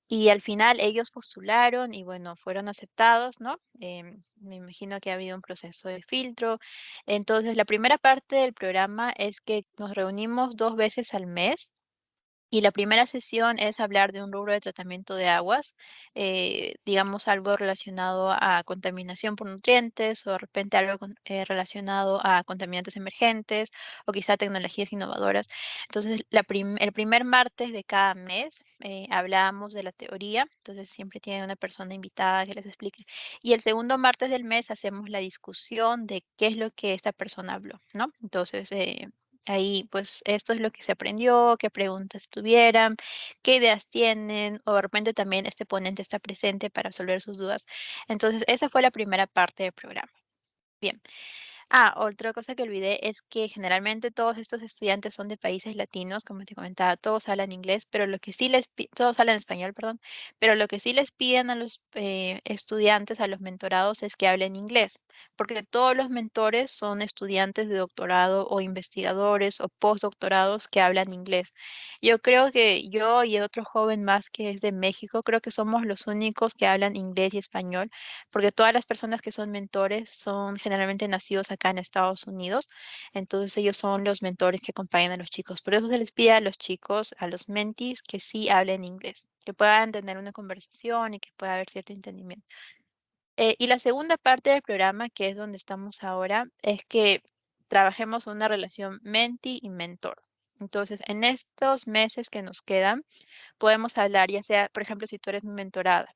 Y al final ellos postularon y bueno, fueron aceptados, ¿no? Me imagino que ha habido un proceso de filtro. Entonces, la primera parte del programa es que nos reunimos 2 veces al mes y la primera sesión es hablar de un rubro de tratamiento de aguas, digamos algo relacionado a contaminación por nutrientes o de repente algo relacionado a contaminantes emergentes o quizá tecnologías innovadoras. Entonces, el primer martes de cada mes hablamos de la teoría, entonces siempre tiene una persona invitada que les explique. Y el segundo martes del mes hacemos la discusión de qué es lo que esta persona habló, ¿no? Entonces, ahí, pues, esto es lo que se aprendió, qué preguntas tuvieran, qué ideas tienen, o de repente también este ponente está presente para resolver sus dudas. Entonces, esa fue la primera parte del programa. Bien. Otra cosa que olvidé es que generalmente todos estos estudiantes son de países latinos, como te comentaba, todos hablan inglés, pero lo que sí todos hablan español, perdón, pero lo que sí les piden a los estudiantes, a los mentorados, es que hablen inglés, porque todos los mentores son estudiantes de doctorado o investigadores o postdoctorados que hablan inglés. Yo creo que yo y otro joven más que es de México, creo que somos los únicos que hablan inglés y español porque todas las personas que son mentores son generalmente nacidos acá en Estados Unidos, entonces ellos son los mentores que acompañan a los chicos. Por eso se les pide a los chicos, a los mentees, que sí hablen inglés, que puedan tener una conversación y que pueda haber cierto entendimiento. Y la segunda parte del programa, que es donde estamos ahora, es que trabajemos una relación mentee y mentor. Entonces, en estos meses que nos quedan, podemos hablar, ya sea, por ejemplo, si tú eres mi mentorada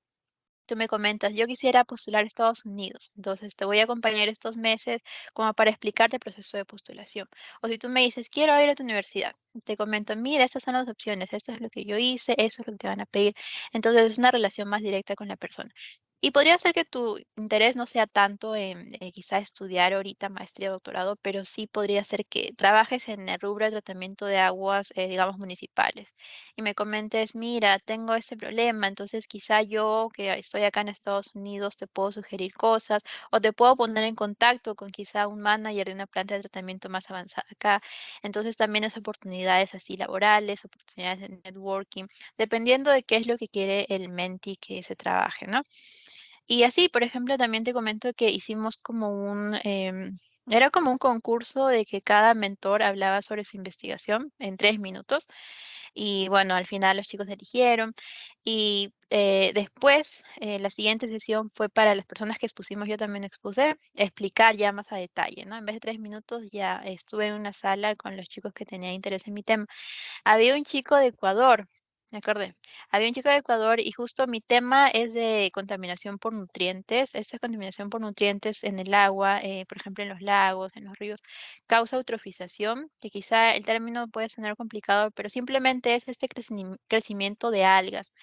tú me comentas, yo quisiera postular a Estados Unidos, entonces te voy a acompañar estos meses como para explicarte el proceso de postulación. O si tú me dices, quiero ir a tu universidad, te comento, mira, estas son las opciones, esto es lo que yo hice, eso es lo que te van a pedir. Entonces es una relación más directa con la persona. Y podría ser que tu interés no sea tanto en quizá estudiar ahorita maestría o doctorado, pero sí podría ser que trabajes en el rubro de tratamiento de aguas, digamos, municipales y me comentes, mira, tengo este problema, entonces quizá yo que estoy acá en Estados Unidos te puedo sugerir cosas o te puedo poner en contacto con quizá un manager de una planta de tratamiento más avanzada acá. Entonces también es oportunidades así laborales, oportunidades de networking, dependiendo de qué es lo que quiere el menti que se trabaje, ¿no? Y así, por ejemplo, también te comento que hicimos como era como un concurso de que cada mentor hablaba sobre su investigación en 3 minutos. Y bueno, al final los chicos eligieron. Y después, la siguiente sesión fue para las personas que expusimos, yo también expuse, explicar ya más a detalle, ¿no? En vez de 3 minutos, ya estuve en una sala con los chicos que tenían interés en mi tema. Había un chico de Ecuador, me acordé. Había un chico de Ecuador y justo mi tema es de contaminación por nutrientes. Esta contaminación por nutrientes en el agua, por ejemplo en los lagos, en los ríos, causa eutrofización, que quizá el término puede sonar complicado, pero simplemente es este crecimiento de algas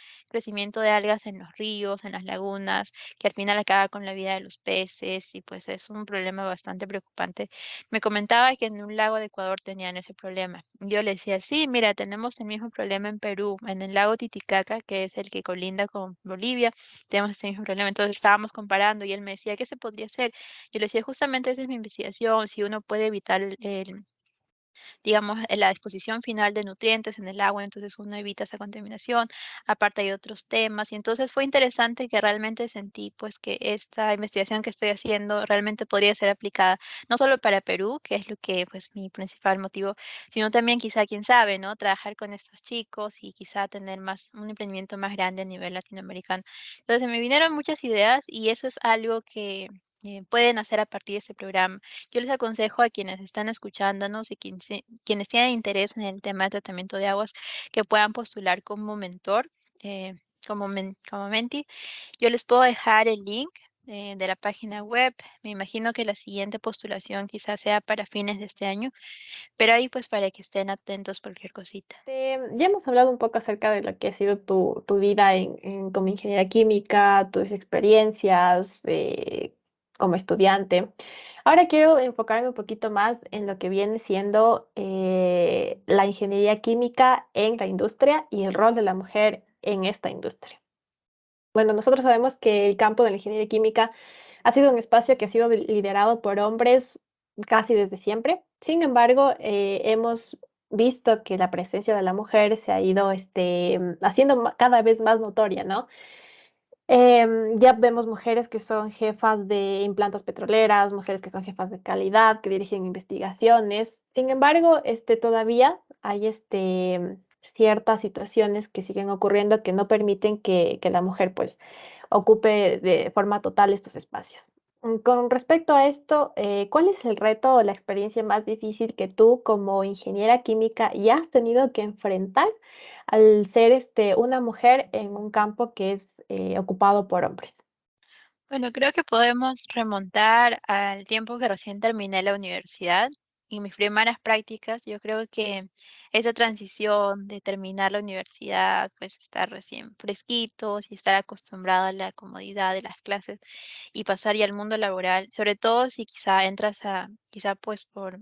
en los ríos, en las lagunas, que al final acaba con la vida de los peces y pues es un problema bastante preocupante. Me comentaba que en un lago de Ecuador tenían ese problema. Yo le decía, sí, mira, tenemos el mismo problema en Perú, en el lago Titicaca, que es el que colinda con Bolivia, tenemos ese mismo problema. Entonces estábamos comparando y él me decía, ¿qué se podría hacer? Yo le decía, justamente esa es mi investigación, si uno puede evitar digamos, la exposición final de nutrientes en el agua, entonces uno evita esa contaminación. Aparte hay otros temas y entonces fue interesante que realmente sentí pues que esta investigación que estoy haciendo realmente podría ser aplicada no solo para Perú, que es lo que pues mi principal motivo, sino también quizá, quién sabe, ¿no? Trabajar con estos chicos y quizá tener más un emprendimiento más grande a nivel latinoamericano. Entonces me vinieron muchas ideas y eso es algo que pueden hacer a partir de este programa. Yo les aconsejo a quienes están escuchándonos y quienes tienen interés en el tema de tratamiento de aguas que puedan postular como mentor, como mentee. Yo les puedo dejar el link de la página web. Me imagino que la siguiente postulación quizás sea para fines de este año, pero ahí pues para que estén atentos cualquier cosita. Ya hemos hablado un poco acerca de lo que ha sido tu vida como ingeniera química, tus experiencias como estudiante. Ahora quiero enfocarme un poquito más en lo que viene siendo la ingeniería química en la industria y el rol de la mujer en esta industria. Bueno, nosotros sabemos que el campo de la ingeniería química ha sido un espacio que ha sido liderado por hombres casi desde siempre. Sin embargo, hemos visto que la presencia de la mujer se ha ido haciendo cada vez más notoria, ¿no? Ya vemos mujeres que son jefas de implantas petroleras, mujeres que son jefas de calidad, que dirigen investigaciones. Sin embargo, todavía hay ciertas situaciones que siguen ocurriendo que no permiten que la mujer pues ocupe de forma total estos espacios. Con respecto a esto, ¿cuál es el reto o la experiencia más difícil que tú como ingeniera química ya has tenido que enfrentar al ser una mujer en un campo que es ocupado por hombres? Bueno, creo que podemos remontar al tiempo que recién terminé la universidad y mis primeras prácticas. Yo creo que esa transición de terminar la universidad, pues estar recién fresquitos y estar acostumbrado a la comodidad de las clases y pasar ya al mundo laboral, sobre todo si quizá entras quizá pues por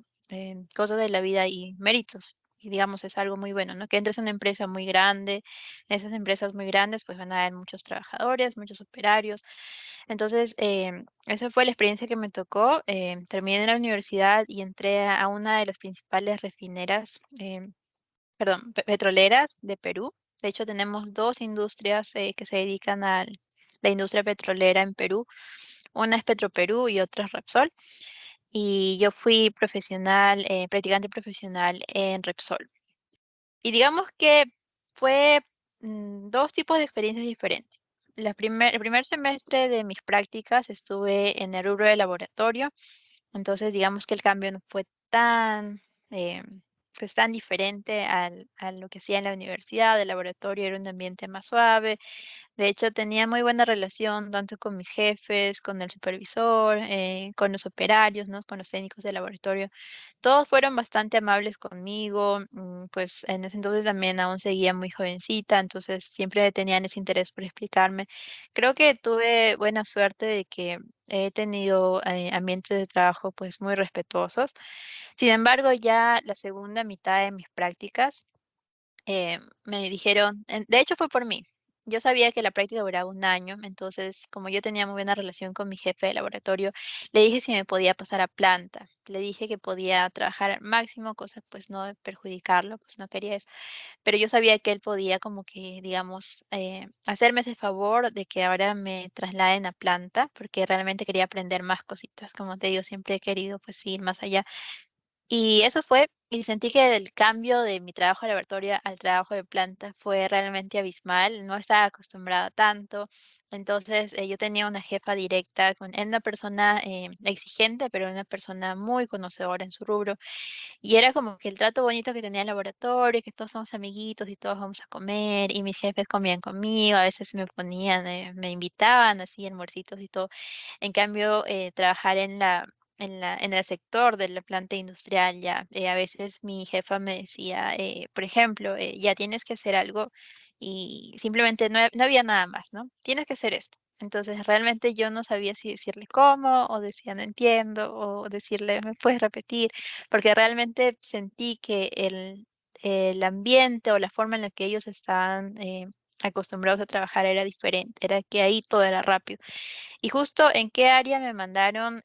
cosas de la vida y méritos. Y digamos, es algo muy bueno, ¿no? Que entres a una empresa muy grande, en esas empresas muy grandes, pues van a haber muchos trabajadores, muchos operarios. Entonces, esa fue la experiencia que me tocó. Terminé la universidad y entré a una de las principales refineras, perdón, petroleras de Perú. De hecho, tenemos dos industrias que se dedican a la industria petrolera en Perú. Una es Petroperú y otra es Repsol. Y yo fui profesional, practicante profesional en Repsol. Y digamos que fue dos tipos de experiencias diferentes. El primer semestre de mis prácticas estuve en el rubro de laboratorio, entonces digamos que el cambio no fue eh, pues tan diferente a lo que hacía en la universidad. El laboratorio era un ambiente más suave, de hecho, tenía muy buena relación tanto con mis jefes, con el supervisor, con los operarios, ¿no? Con los técnicos de laboratorio. Todos fueron bastante amables conmigo, pues en ese entonces también aún seguía muy jovencita, entonces siempre tenían ese interés por explicarme. Creo que tuve buena suerte de que he tenido ambientes de trabajo pues muy respetuosos. Sin embargo, ya la segunda mitad de mis prácticas, me dijeron, de hecho fue por mí. Yo sabía que la práctica duraba un año, entonces como yo tenía muy buena relación con mi jefe de laboratorio, le dije si me podía pasar a planta. Le dije que podía trabajar al máximo, cosa pues no de perjudicarlo, pues no quería eso. Pero yo sabía que él podía como que, digamos, hacerme ese favor de que ahora me trasladen a planta, porque realmente quería aprender más cositas. Como te digo, siempre he querido pues ir más allá. Y eso fue, y sentí que el cambio de mi trabajo de laboratorio al trabajo de planta fue realmente abismal, no estaba acostumbrada a tanto. Entonces, yo tenía una jefa directa, era una persona exigente, pero era una persona muy conocedora en su rubro. Y era como que el trato bonito que tenía el laboratorio, que todos somos amiguitos y todos vamos a comer, y mis jefes comían conmigo, a veces me ponían, me invitaban así, almuercitos y todo. En cambio, trabajar en el sector de la planta industrial ya, a veces mi jefa me decía, por ejemplo, ya tienes que hacer algo y simplemente no había nada más, ¿no? Tienes que hacer esto. Entonces realmente yo no sabía si decirle cómo o decía no entiendo o decirle me puedes repetir, porque realmente sentí que el ambiente o la forma en la que ellos estaban acostumbrados a trabajar era diferente, era que ahí todo era rápido. Y justo en qué área me mandaron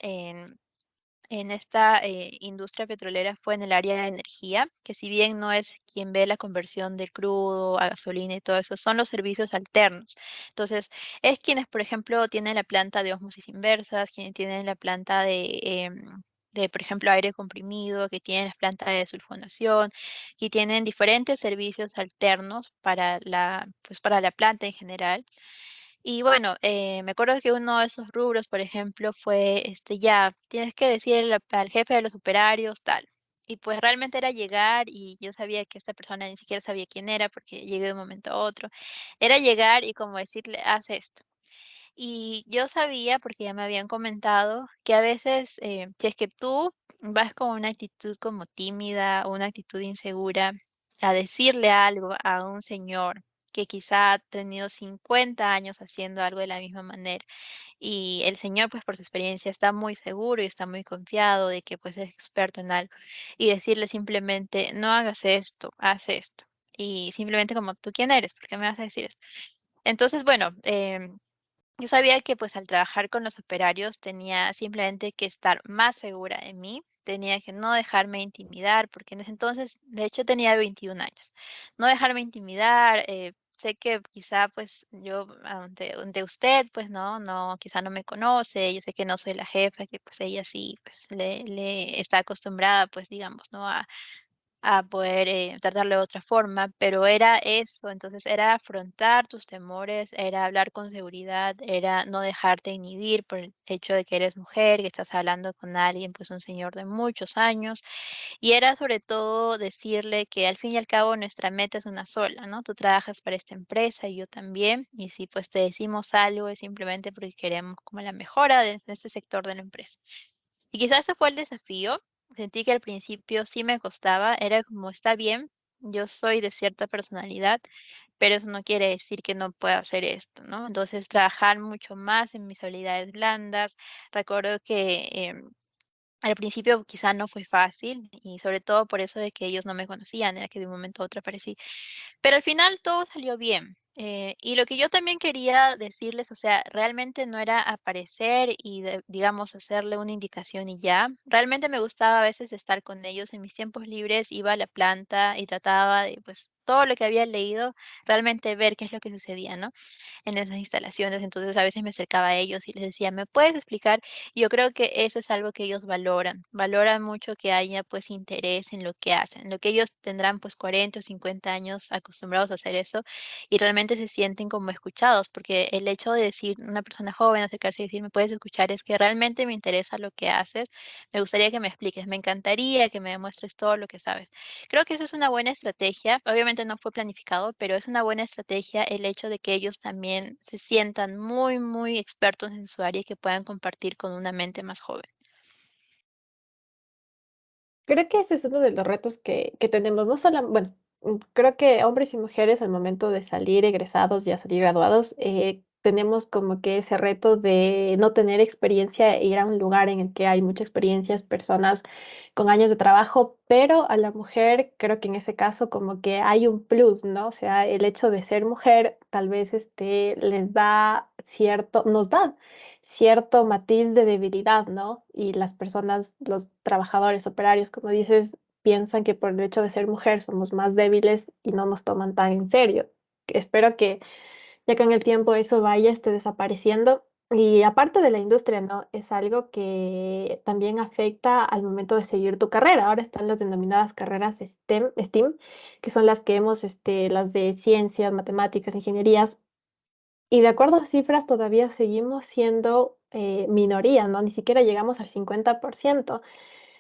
en esta industria petrolera fue en el área de energía, que si bien no es quien ve la conversión del crudo a gasolina y todo eso, son los servicios alternos. Entonces, es quienes, por ejemplo, tienen la planta de ósmosis inversas, quienes tienen la planta de, por ejemplo, aire comprimido, que tienen la planta de sulfonación, que tienen diferentes servicios alternos pues, para la planta en general. Y bueno, me acuerdo que uno de esos rubros, por ejemplo, fue, ya, tienes que decirle al jefe de los operarios, tal. Y pues realmente era llegar y yo sabía que esta persona ni siquiera sabía quién era porque llegué de un momento a otro. Era llegar y como decirle, haz esto. Y yo sabía, porque ya me habían comentado, que a veces, si es que tú vas con una actitud como tímida o una actitud insegura a decirle algo a un señor que quizá ha tenido 50 años haciendo algo de la misma manera, y el señor, pues, por su experiencia está muy seguro y está muy confiado de que, pues, es experto en algo, y decirle simplemente: "No hagas esto, haz esto", y simplemente como: "¿Tú quién eres? ¿Por qué me vas a decir esto?". Entonces, bueno, yo sabía que, pues, al trabajar con los operarios tenía simplemente que estar más segura de mí, tenía que no dejarme intimidar, porque en ese entonces, de hecho, tenía 21 años. No dejarme intimidar, sé que quizá, pues, yo ante usted, pues, no, quizá no me conoce, yo sé que no soy la jefa, que, pues, ella sí, pues, le está acostumbrada, pues, digamos, ¿no? A poder, tratarlo de otra forma, pero era eso, entonces era afrontar tus temores, era hablar con seguridad, era no dejarte inhibir por el hecho de que eres mujer, que estás hablando con alguien, pues un señor de muchos años, y era sobre todo decirle que al fin y al cabo nuestra meta es una sola, ¿no? Tú trabajas para esta empresa y yo también, y si pues te decimos algo es simplemente porque queremos como la mejora de este sector de la empresa. Y quizás ese fue el desafío. Sentí que al principio sí me costaba, era como, está bien, yo soy de cierta personalidad, pero eso no quiere decir que no pueda hacer esto, ¿no? Entonces, trabajar mucho más en mis habilidades blandas. Recuerdo que al principio quizá no fue fácil y sobre todo por eso de que ellos no me conocían, era que de un momento a otro aparecí. Pero al final todo salió bien. Y lo que yo también quería decirles, o sea, realmente no era aparecer y, digamos, hacerle una indicación y ya. Realmente me gustaba a veces estar con ellos en mis tiempos libres, iba a la planta y trataba de, pues, todo lo que había leído, realmente ver qué es lo que sucedía, ¿no? En esas instalaciones. Entonces, a veces me acercaba a ellos y les decía: "¿Me puedes explicar?". Y yo creo que eso es algo que ellos valoran. Valoran mucho que haya, pues, interés en lo que hacen, lo que ellos tendrán, pues, 40 o 50 años acostumbrados a hacer eso, y realmente se sienten como escuchados, porque el hecho de decir una persona joven acercarse y decir: "¿Me puedes escuchar?", es que realmente me interesa lo que haces, me gustaría que me expliques, me encantaría que me demuestres todo lo que sabes. Creo que eso es una buena estrategia. Obviamente no fue planificado, pero es una buena estrategia el hecho de que ellos también se sientan muy, muy expertos en su área y que puedan compartir con una mente más joven. Creo que ese es uno de los retos que tenemos, no solo, bueno, creo que hombres y mujeres al momento de salir egresados, ya salir graduados, tenemos como que ese reto de no tener experiencia e ir a un lugar en el que hay mucha experiencia, personas con años de trabajo, pero a la mujer creo que en ese caso como que hay un plus, ¿no? O sea, el hecho de ser mujer tal vez les da cierto, nos da cierto matiz de debilidad, ¿no? Y las personas, los trabajadores, operarios, como dices, piensan que por el hecho de ser mujer somos más débiles y no nos toman tan en serio. Espero que ya con el tiempo eso vaya desapareciendo. Y aparte de la industria, ¿no? Es algo que también afecta al momento de seguir tu carrera. Ahora están las denominadas carreras STEM, que son las que hemos, las de ciencias, matemáticas, ingenierías, y de acuerdo a cifras, todavía seguimos siendo minoría, ¿no? Ni siquiera llegamos al 50%.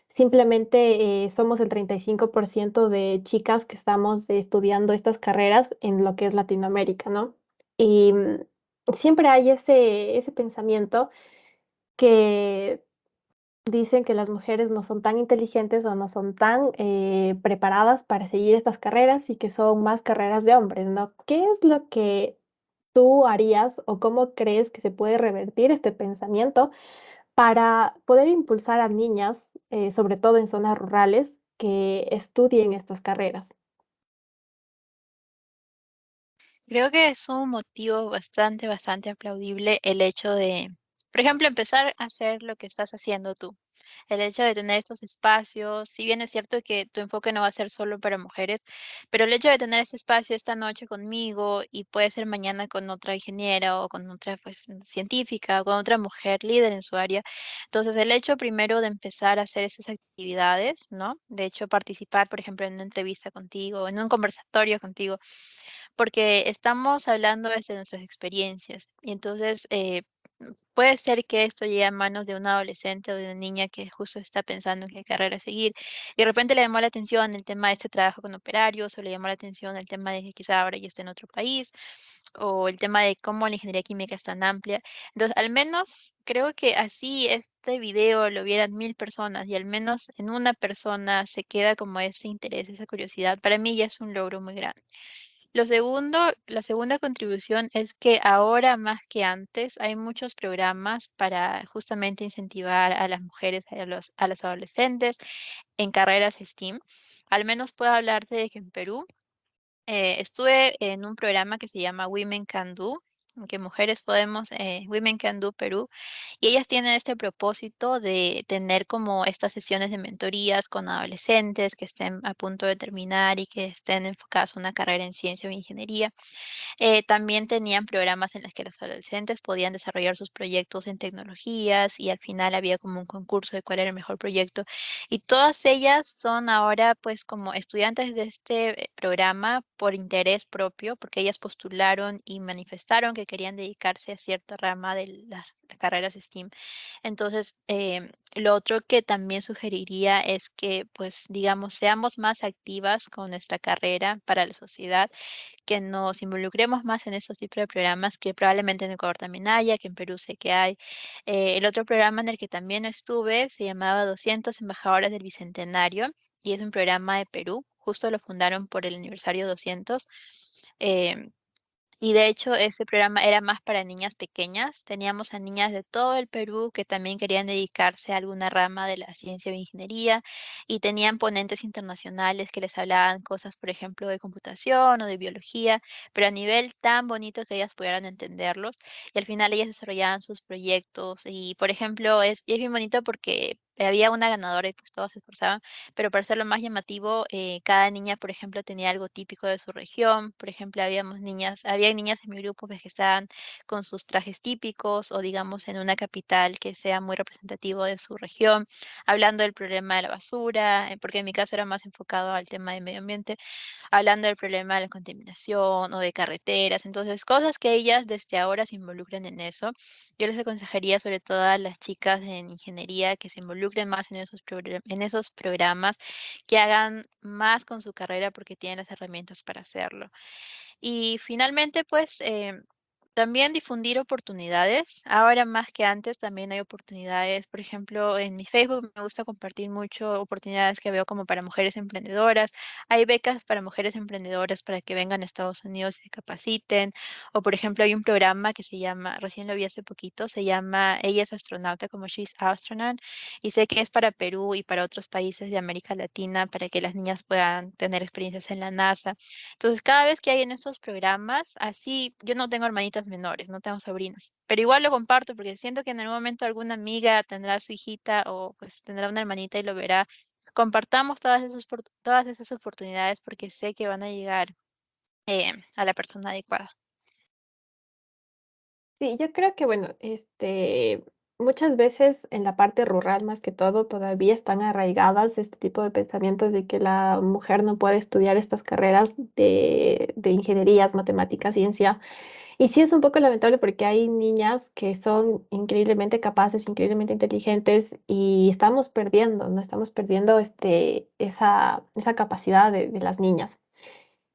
Simplemente somos el 35% de chicas que estamos estudiando estas carreras en lo que es Latinoamérica, ¿no? Y siempre hay ese pensamiento que dicen que las mujeres no son tan inteligentes o no son tan preparadas para seguir estas carreras y que son más carreras de hombres, ¿no? ¿Qué es lo que tú harías o cómo crees que se puede revertir este pensamiento para poder impulsar a niñas, sobre todo en zonas rurales, que estudien estas carreras? Creo que es un motivo bastante, bastante aplaudible el hecho de, por ejemplo, empezar a hacer lo que estás haciendo tú. El hecho de tener estos espacios, si bien es cierto que tu enfoque no va a ser solo para mujeres, pero el hecho de tener este espacio esta noche conmigo y puede ser mañana con otra ingeniera o con otra pues, científica o con otra mujer líder en su área. Entonces, el hecho primero de empezar a hacer esas actividades, ¿no? De hecho, participar, por ejemplo, en una entrevista contigo, en un conversatorio contigo, porque estamos hablando desde nuestras experiencias. Y entonces, Puede ser que esto llegue a manos de un adolescente o de una niña que justo está pensando en qué carrera seguir. Y de repente le llamó la atención el tema de este trabajo con operarios, o le llamó la atención el tema de que quizá ahora ya esté en otro país, o el tema de cómo la ingeniería química es tan amplia. Entonces, al menos creo que así este video lo vieran 1000 personas y al menos en una persona se queda como ese interés, esa curiosidad. Para mí ya es un logro muy grande. Lo segundo, la segunda contribución es que ahora más que antes hay muchos programas para justamente incentivar a las mujeres, a las adolescentes en carreras STEAM. Al menos puedo hablarte de que en Perú estuve en un programa que se llama Women Can Do, que Mujeres Podemos, Women Can Do Perú, y ellas tienen este propósito de tener como estas sesiones de mentorías con adolescentes que estén a punto de terminar y que estén enfocadas a una carrera en ciencia o ingeniería. También tenían programas en los que los adolescentes podían desarrollar sus proyectos en tecnologías y al final había como un concurso de cuál era el mejor proyecto. Y todas ellas son ahora pues como estudiantes de este programa por interés propio, porque ellas postularon y manifestaron que querían dedicarse a cierta rama de las carreras STEAM. Entonces, lo otro que también sugeriría es que, pues, digamos, seamos más activas con nuestra carrera para la sociedad, que nos involucremos más en esos tipos de programas que probablemente en Ecuador también haya, que en Perú sé que hay. El otro programa en el que también estuve se llamaba 200 Embajadoras del Bicentenario y es un programa de Perú. Justo lo fundaron por el aniversario 200. em, y de hecho, ese programa era más para niñas pequeñas. Teníamos a niñas de todo el Perú que también querían dedicarse a alguna rama de la ciencia o ingeniería y tenían ponentes internacionales que les hablaban cosas, por ejemplo, de computación o de biología, pero a nivel tan bonito que ellas pudieran entenderlos. Y al final ellas desarrollaban sus proyectos y, por ejemplo, es bien bonito porque había una ganadora y pues todos se esforzaban, pero para hacerlo más llamativo, cada niña, por ejemplo, tenía algo típico de su región. Por ejemplo, había niñas en mi grupo pues, que estaban con sus trajes típicos o digamos en una capital que sea muy representativo de su región, hablando del problema de la basura, porque en mi caso era más enfocado al tema del medio ambiente, hablando del problema de la contaminación o de carreteras. Entonces, cosas que ellas desde ahora se involucren en eso. Yo les aconsejaría sobre todo a las chicas en ingeniería que se involucren más en esos programas, que hagan más con su carrera porque tienen las herramientas para hacerlo. Y finalmente, pues, también difundir oportunidades. Ahora más que antes también hay oportunidades. Por ejemplo, en mi Facebook me gusta compartir mucho oportunidades que veo como para mujeres emprendedoras. Hay becas para mujeres emprendedoras para que vengan a Estados Unidos y se capaciten. O, por ejemplo, hay un programa que se llama, recién lo vi hace poquito, se llama Ella es astronauta, como She's Astronaut. Y sé que es para Perú y para otros países de América Latina para que las niñas puedan tener experiencias en la NASA. Entonces, cada vez que hay en estos programas, así, yo no tengo hermanitas menores, no tengo sobrinas, pero igual lo comparto porque siento que en algún momento alguna amiga tendrá su hijita o pues tendrá una hermanita y lo verá. Compartamos todas esas oportunidades porque sé que van a llegar a la persona adecuada. Sí, yo creo que, bueno, muchas veces en la parte rural, más que todo, todavía están arraigadas este tipo de pensamientos de que la mujer no puede estudiar estas carreras de ingenierías, matemáticas, ciencia. Y sí es un poco lamentable porque hay niñas que son increíblemente capaces, increíblemente inteligentes y estamos perdiendo, ¿no? Estamos perdiendo esa capacidad de las niñas.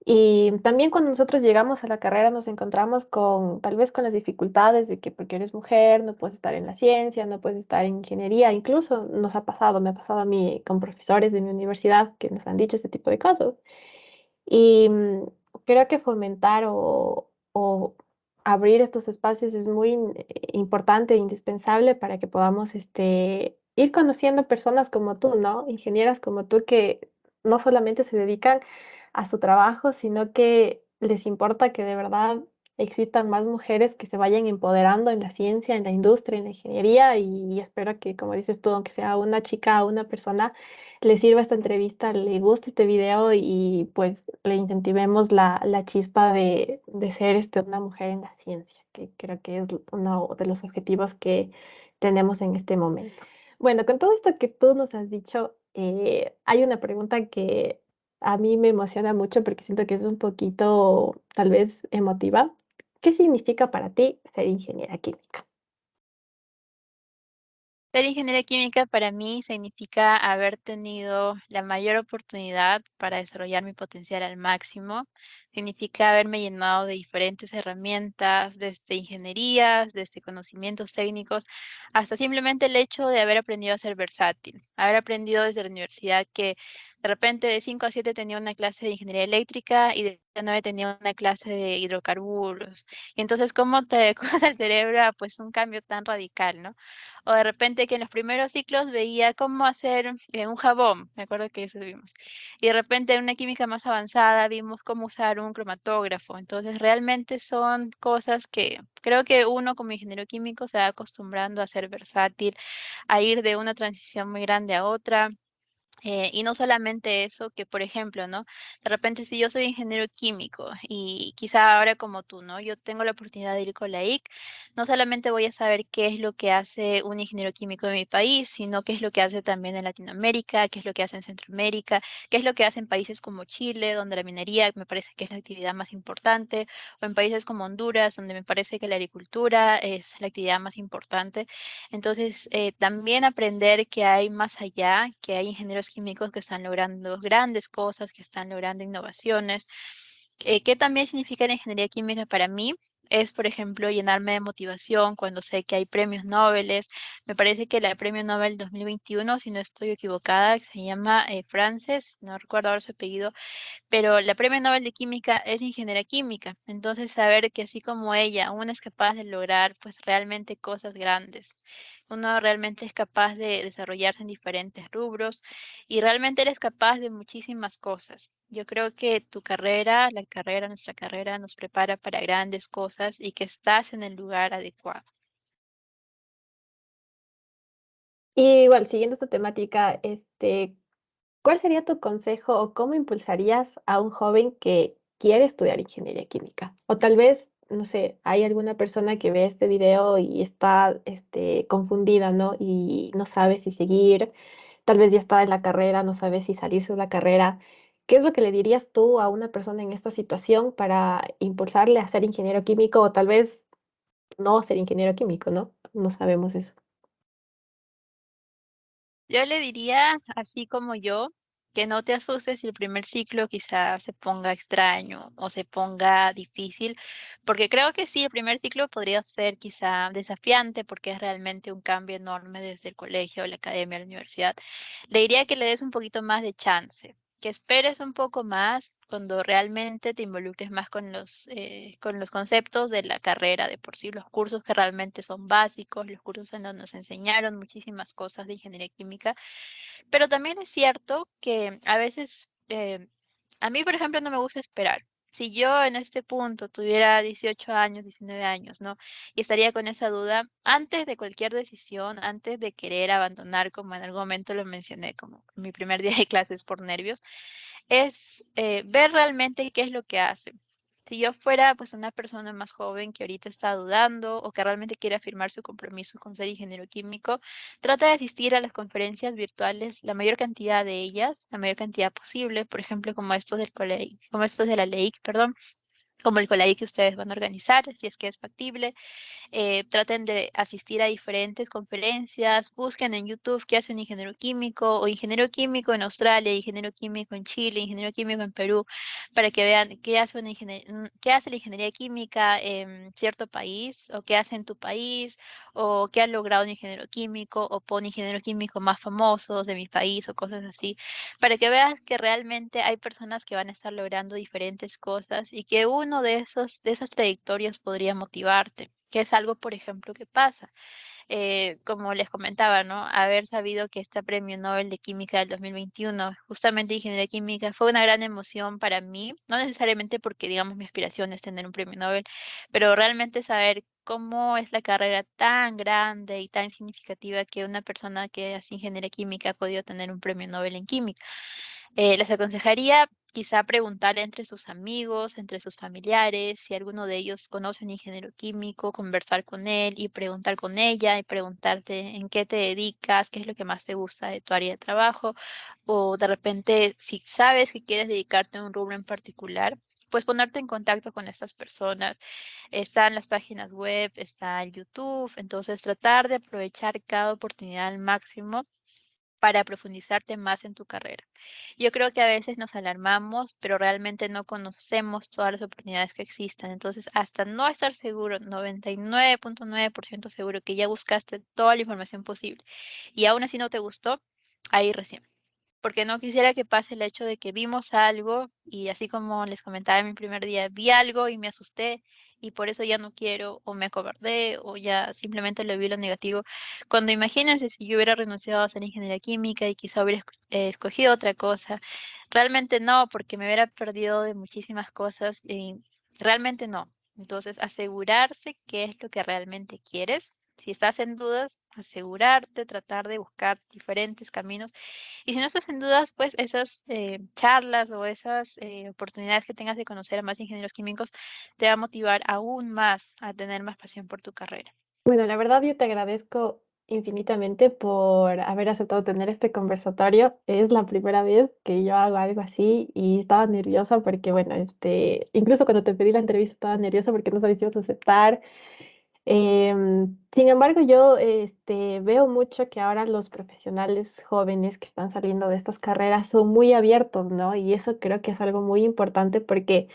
Y también cuando nosotros llegamos a la carrera nos encontramos con, tal vez con las dificultades de que porque eres mujer no puedes estar en la ciencia, no puedes estar en ingeniería. Incluso nos ha pasado, me ha pasado a mí con profesores de mi universidad que nos han dicho este tipo de cosas. Y creo que fomentar o abrir estos espacios es muy importante e indispensable para que podamos ir conociendo personas como tú, ¿no? Ingenieras como tú que no solamente se dedican a su trabajo, sino que les importa que de verdad existan más mujeres que se vayan empoderando en la ciencia, en la industria, en la ingeniería y espero que, como dices tú, aunque sea una chica o una persona, le sirva esta entrevista, le guste este video y pues le incentivemos la chispa de ser una mujer en la ciencia, que creo que es uno de los objetivos que tenemos en este momento. Bueno, con todo esto que tú nos has dicho, hay una pregunta que a mí me emociona mucho porque siento que es un poquito tal vez emotiva. ¿Qué significa para ti ser ingeniera química? Ser ingeniera química para mí significa haber tenido la mayor oportunidad para desarrollar mi potencial al máximo. Significa haberme llenado de diferentes herramientas, desde ingenierías, desde conocimientos técnicos, hasta simplemente el hecho de haber aprendido a ser versátil. Haber aprendido desde la universidad que de repente de 5 a 7 tenía una clase de ingeniería eléctrica y de 9 tenía una clase de hidrocarburos. Y entonces, ¿cómo te adecuas al cerebro a pues un cambio tan radical, ¿no? O de repente que en los primeros ciclos veía cómo hacer un jabón, me acuerdo que eso vimos. Y de repente en una química más avanzada vimos cómo usar un cromatógrafo. Entonces realmente son cosas que creo que uno como ingeniero químico se va acostumbrando a ser versátil, a ir de una transición muy grande a otra. Y no solamente eso, que por ejemplo, ¿no? De repente si yo soy ingeniero químico y quizá ahora como tú, ¿no? Yo tengo la oportunidad de ir con la IC, no solamente voy a saber qué es lo que hace un ingeniero químico en mi país, sino qué es lo que hace también en Latinoamérica, qué es lo que hace en Centroamérica, qué es lo que hace en países como Chile, donde la minería me parece que es la actividad más importante, o en países como Honduras, donde me parece que la agricultura es la actividad más importante. Entonces, también aprender que hay más allá, que hay ingenieros químicos que están logrando grandes cosas, que están logrando innovaciones. ¿Qué también significa la ingeniería química para mí? Es, por ejemplo, llenarme de motivación cuando sé que hay premios Nobel. Me parece que el premio Nobel 2021, si no estoy equivocada, se llama Frances, no recuerdo ahora su apellido, pero la Premio Nobel de Química es ingeniera química. Entonces, saber que así como ella, uno es capaz de lograr pues realmente cosas grandes. Uno realmente es capaz de desarrollarse en diferentes rubros y realmente eres capaz de muchísimas cosas. Yo creo que tu carrera, la carrera, nuestra carrera nos prepara para grandes cosas y que estás en el lugar adecuado. Y igual, siguiendo esta temática, ¿cuál sería tu consejo o cómo impulsarías a un joven que quiere estudiar ingeniería química? O tal vez, no sé, hay alguna persona que ve este video y está, confundida, ¿no? Y no sabe si seguir, tal vez ya está en la carrera, no sabe si salirse de la carrera. ¿Qué es lo que le dirías tú a una persona en esta situación para impulsarle a ser ingeniero químico o tal vez no ser ingeniero químico, ¿no? No sabemos eso. Yo le diría, así como yo, que no te asustes si el primer ciclo quizás se ponga extraño o se ponga difícil, porque creo que sí, el primer ciclo podría ser quizá desafiante porque es realmente un cambio enorme desde el colegio, la academia, la universidad. Le diría que le des un poquito más de chance, que esperes un poco más cuando realmente te involucres más con los conceptos de la carrera de por sí, los cursos que realmente son básicos, los cursos en donde nos enseñaron muchísimas cosas de ingeniería química, pero también es cierto que a veces, a mí, por ejemplo, no me gusta esperar. Si yo en este punto tuviera 18 años, 19 años, ¿no? Y estaría con esa duda, antes de cualquier decisión, antes de querer abandonar, como en algún momento lo mencioné, como mi primer día de clases por nervios, es ver realmente qué es lo que hace. Si yo fuera pues una persona más joven que ahorita está dudando o que realmente quiere afirmar su compromiso con ser ingeniero químico, trata de asistir a las conferencias virtuales, la mayor cantidad de ellas, la mayor cantidad posible, por ejemplo, como estos del colegio, como estos de la ley, perdón, como el COLAI que ustedes van a organizar, si es que es factible. Traten de asistir a diferentes conferencias, busquen en YouTube qué hace un ingeniero químico o ingeniero químico en Australia, ingeniero químico en Chile, ingeniero químico en Perú, para que vean qué hace, qué hace la ingeniería química en cierto país o qué hace en tu país o qué ha logrado un ingeniero químico o pon ingenieros químicos más famosos de mi país o cosas así, para que veas que realmente hay personas que van a estar logrando diferentes cosas y que uno de esas trayectorias podría motivarte, que es algo, por ejemplo, que pasa. Como les comentaba, ¿no? Haber sabido que este premio Nobel de Química del 2021, justamente Ingeniería Química, fue una gran emoción para mí, no necesariamente porque, digamos, mi aspiración es tener un premio Nobel, pero realmente saber cómo es la carrera tan grande y tan significativa que una persona que hace ingeniería química ha podido tener un premio Nobel en química. Les aconsejaría quizá preguntar entre sus amigos, entre sus familiares, si alguno de ellos conoce un ingeniero químico, conversar con él y preguntar con ella y preguntarte en qué te dedicas, qué es lo que más te gusta de tu área de trabajo, o de repente si sabes que quieres dedicarte a un rubro en particular, pues ponerte en contacto con estas personas. Están las páginas web, está el YouTube, entonces tratar de aprovechar cada oportunidad al máximo para profundizarte más en tu carrera. Yo creo que a veces nos alarmamos, pero realmente no conocemos todas las oportunidades que existen. Entonces, hasta no estar seguro, 99.9% seguro que ya buscaste toda la información posible y aún así no te gustó, ahí recién. Porque no quisiera que pase el hecho de que vimos algo y así como les comentaba en mi primer día, vi algo y me asusté y por eso ya no quiero o me acobardé o ya simplemente le vi lo negativo. Cuando imagínense si yo hubiera renunciado a hacer ingeniería química y quizá hubiera escogido otra cosa, realmente no, porque me hubiera perdido de muchísimas cosas y realmente no. Entonces, asegurarse qué es lo que realmente quieres. Si estás en dudas, asegurarte, tratar de buscar diferentes caminos y si no estás en dudas, pues esas charlas o esas oportunidades que tengas de conocer a más ingenieros químicos te va a motivar aún más a tener más pasión por tu carrera. Bueno, la verdad yo te agradezco infinitamente por haber aceptado tener este conversatorio. Es la primera vez que yo hago algo así y estaba nerviosa porque, bueno, incluso cuando te pedí la entrevista estaba nerviosa porque no sabía si ibas a aceptar. Sin embargo, yo veo mucho que ahora los profesionales jóvenes que están saliendo de estas carreras son muy abiertos, ¿no? Y eso creo que es algo muy importante porque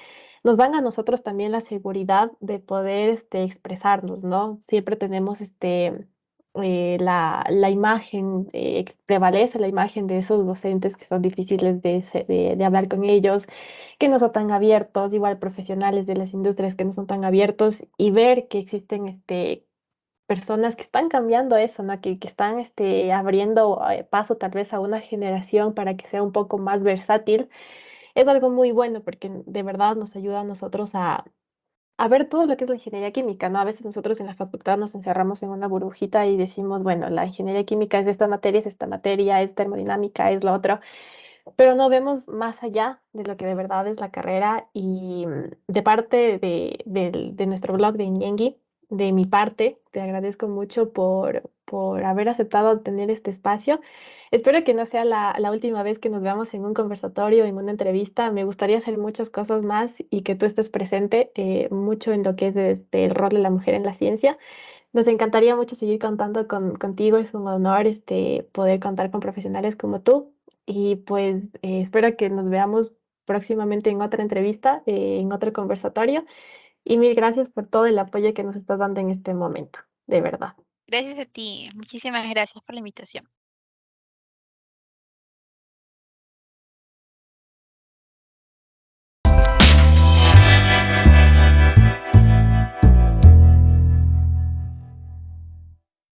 nos dan a nosotros también la seguridad de poder expresarnos, ¿no? Siempre tenemos la imagen, prevalece la imagen de esos docentes que son difíciles de hablar con ellos, que no son tan abiertos, igual profesionales de las industrias que no son tan abiertos, y ver que existen personas que están cambiando eso, ¿no? Que están abriendo paso tal vez a una generación para que sea un poco más versátil, es algo muy bueno porque de verdad nos ayuda a nosotros a ver todo lo que es la ingeniería química, ¿no? A veces nosotros en la facultad nos encerramos en una burbujita y decimos, bueno, la ingeniería química es esta materia, es termodinámica, es lo otro, pero no vemos más allá de lo que de verdad es la carrera y de parte de nuestro blog de Inyengi, de mi parte, te agradezco mucho por haber aceptado tener este espacio. Espero que no sea la última vez que nos veamos en un conversatorio, en una entrevista. Me gustaría hacer muchas cosas más y que tú estés presente mucho en lo que es el rol de la mujer en la ciencia. Nos encantaría mucho seguir contando contigo, es un honor poder contar con profesionales como tú y pues espero que nos veamos próximamente en otra entrevista, en otro conversatorio y mil gracias por todo el apoyo que nos estás dando en este momento, de verdad. Gracias a ti, muchísimas gracias por la invitación.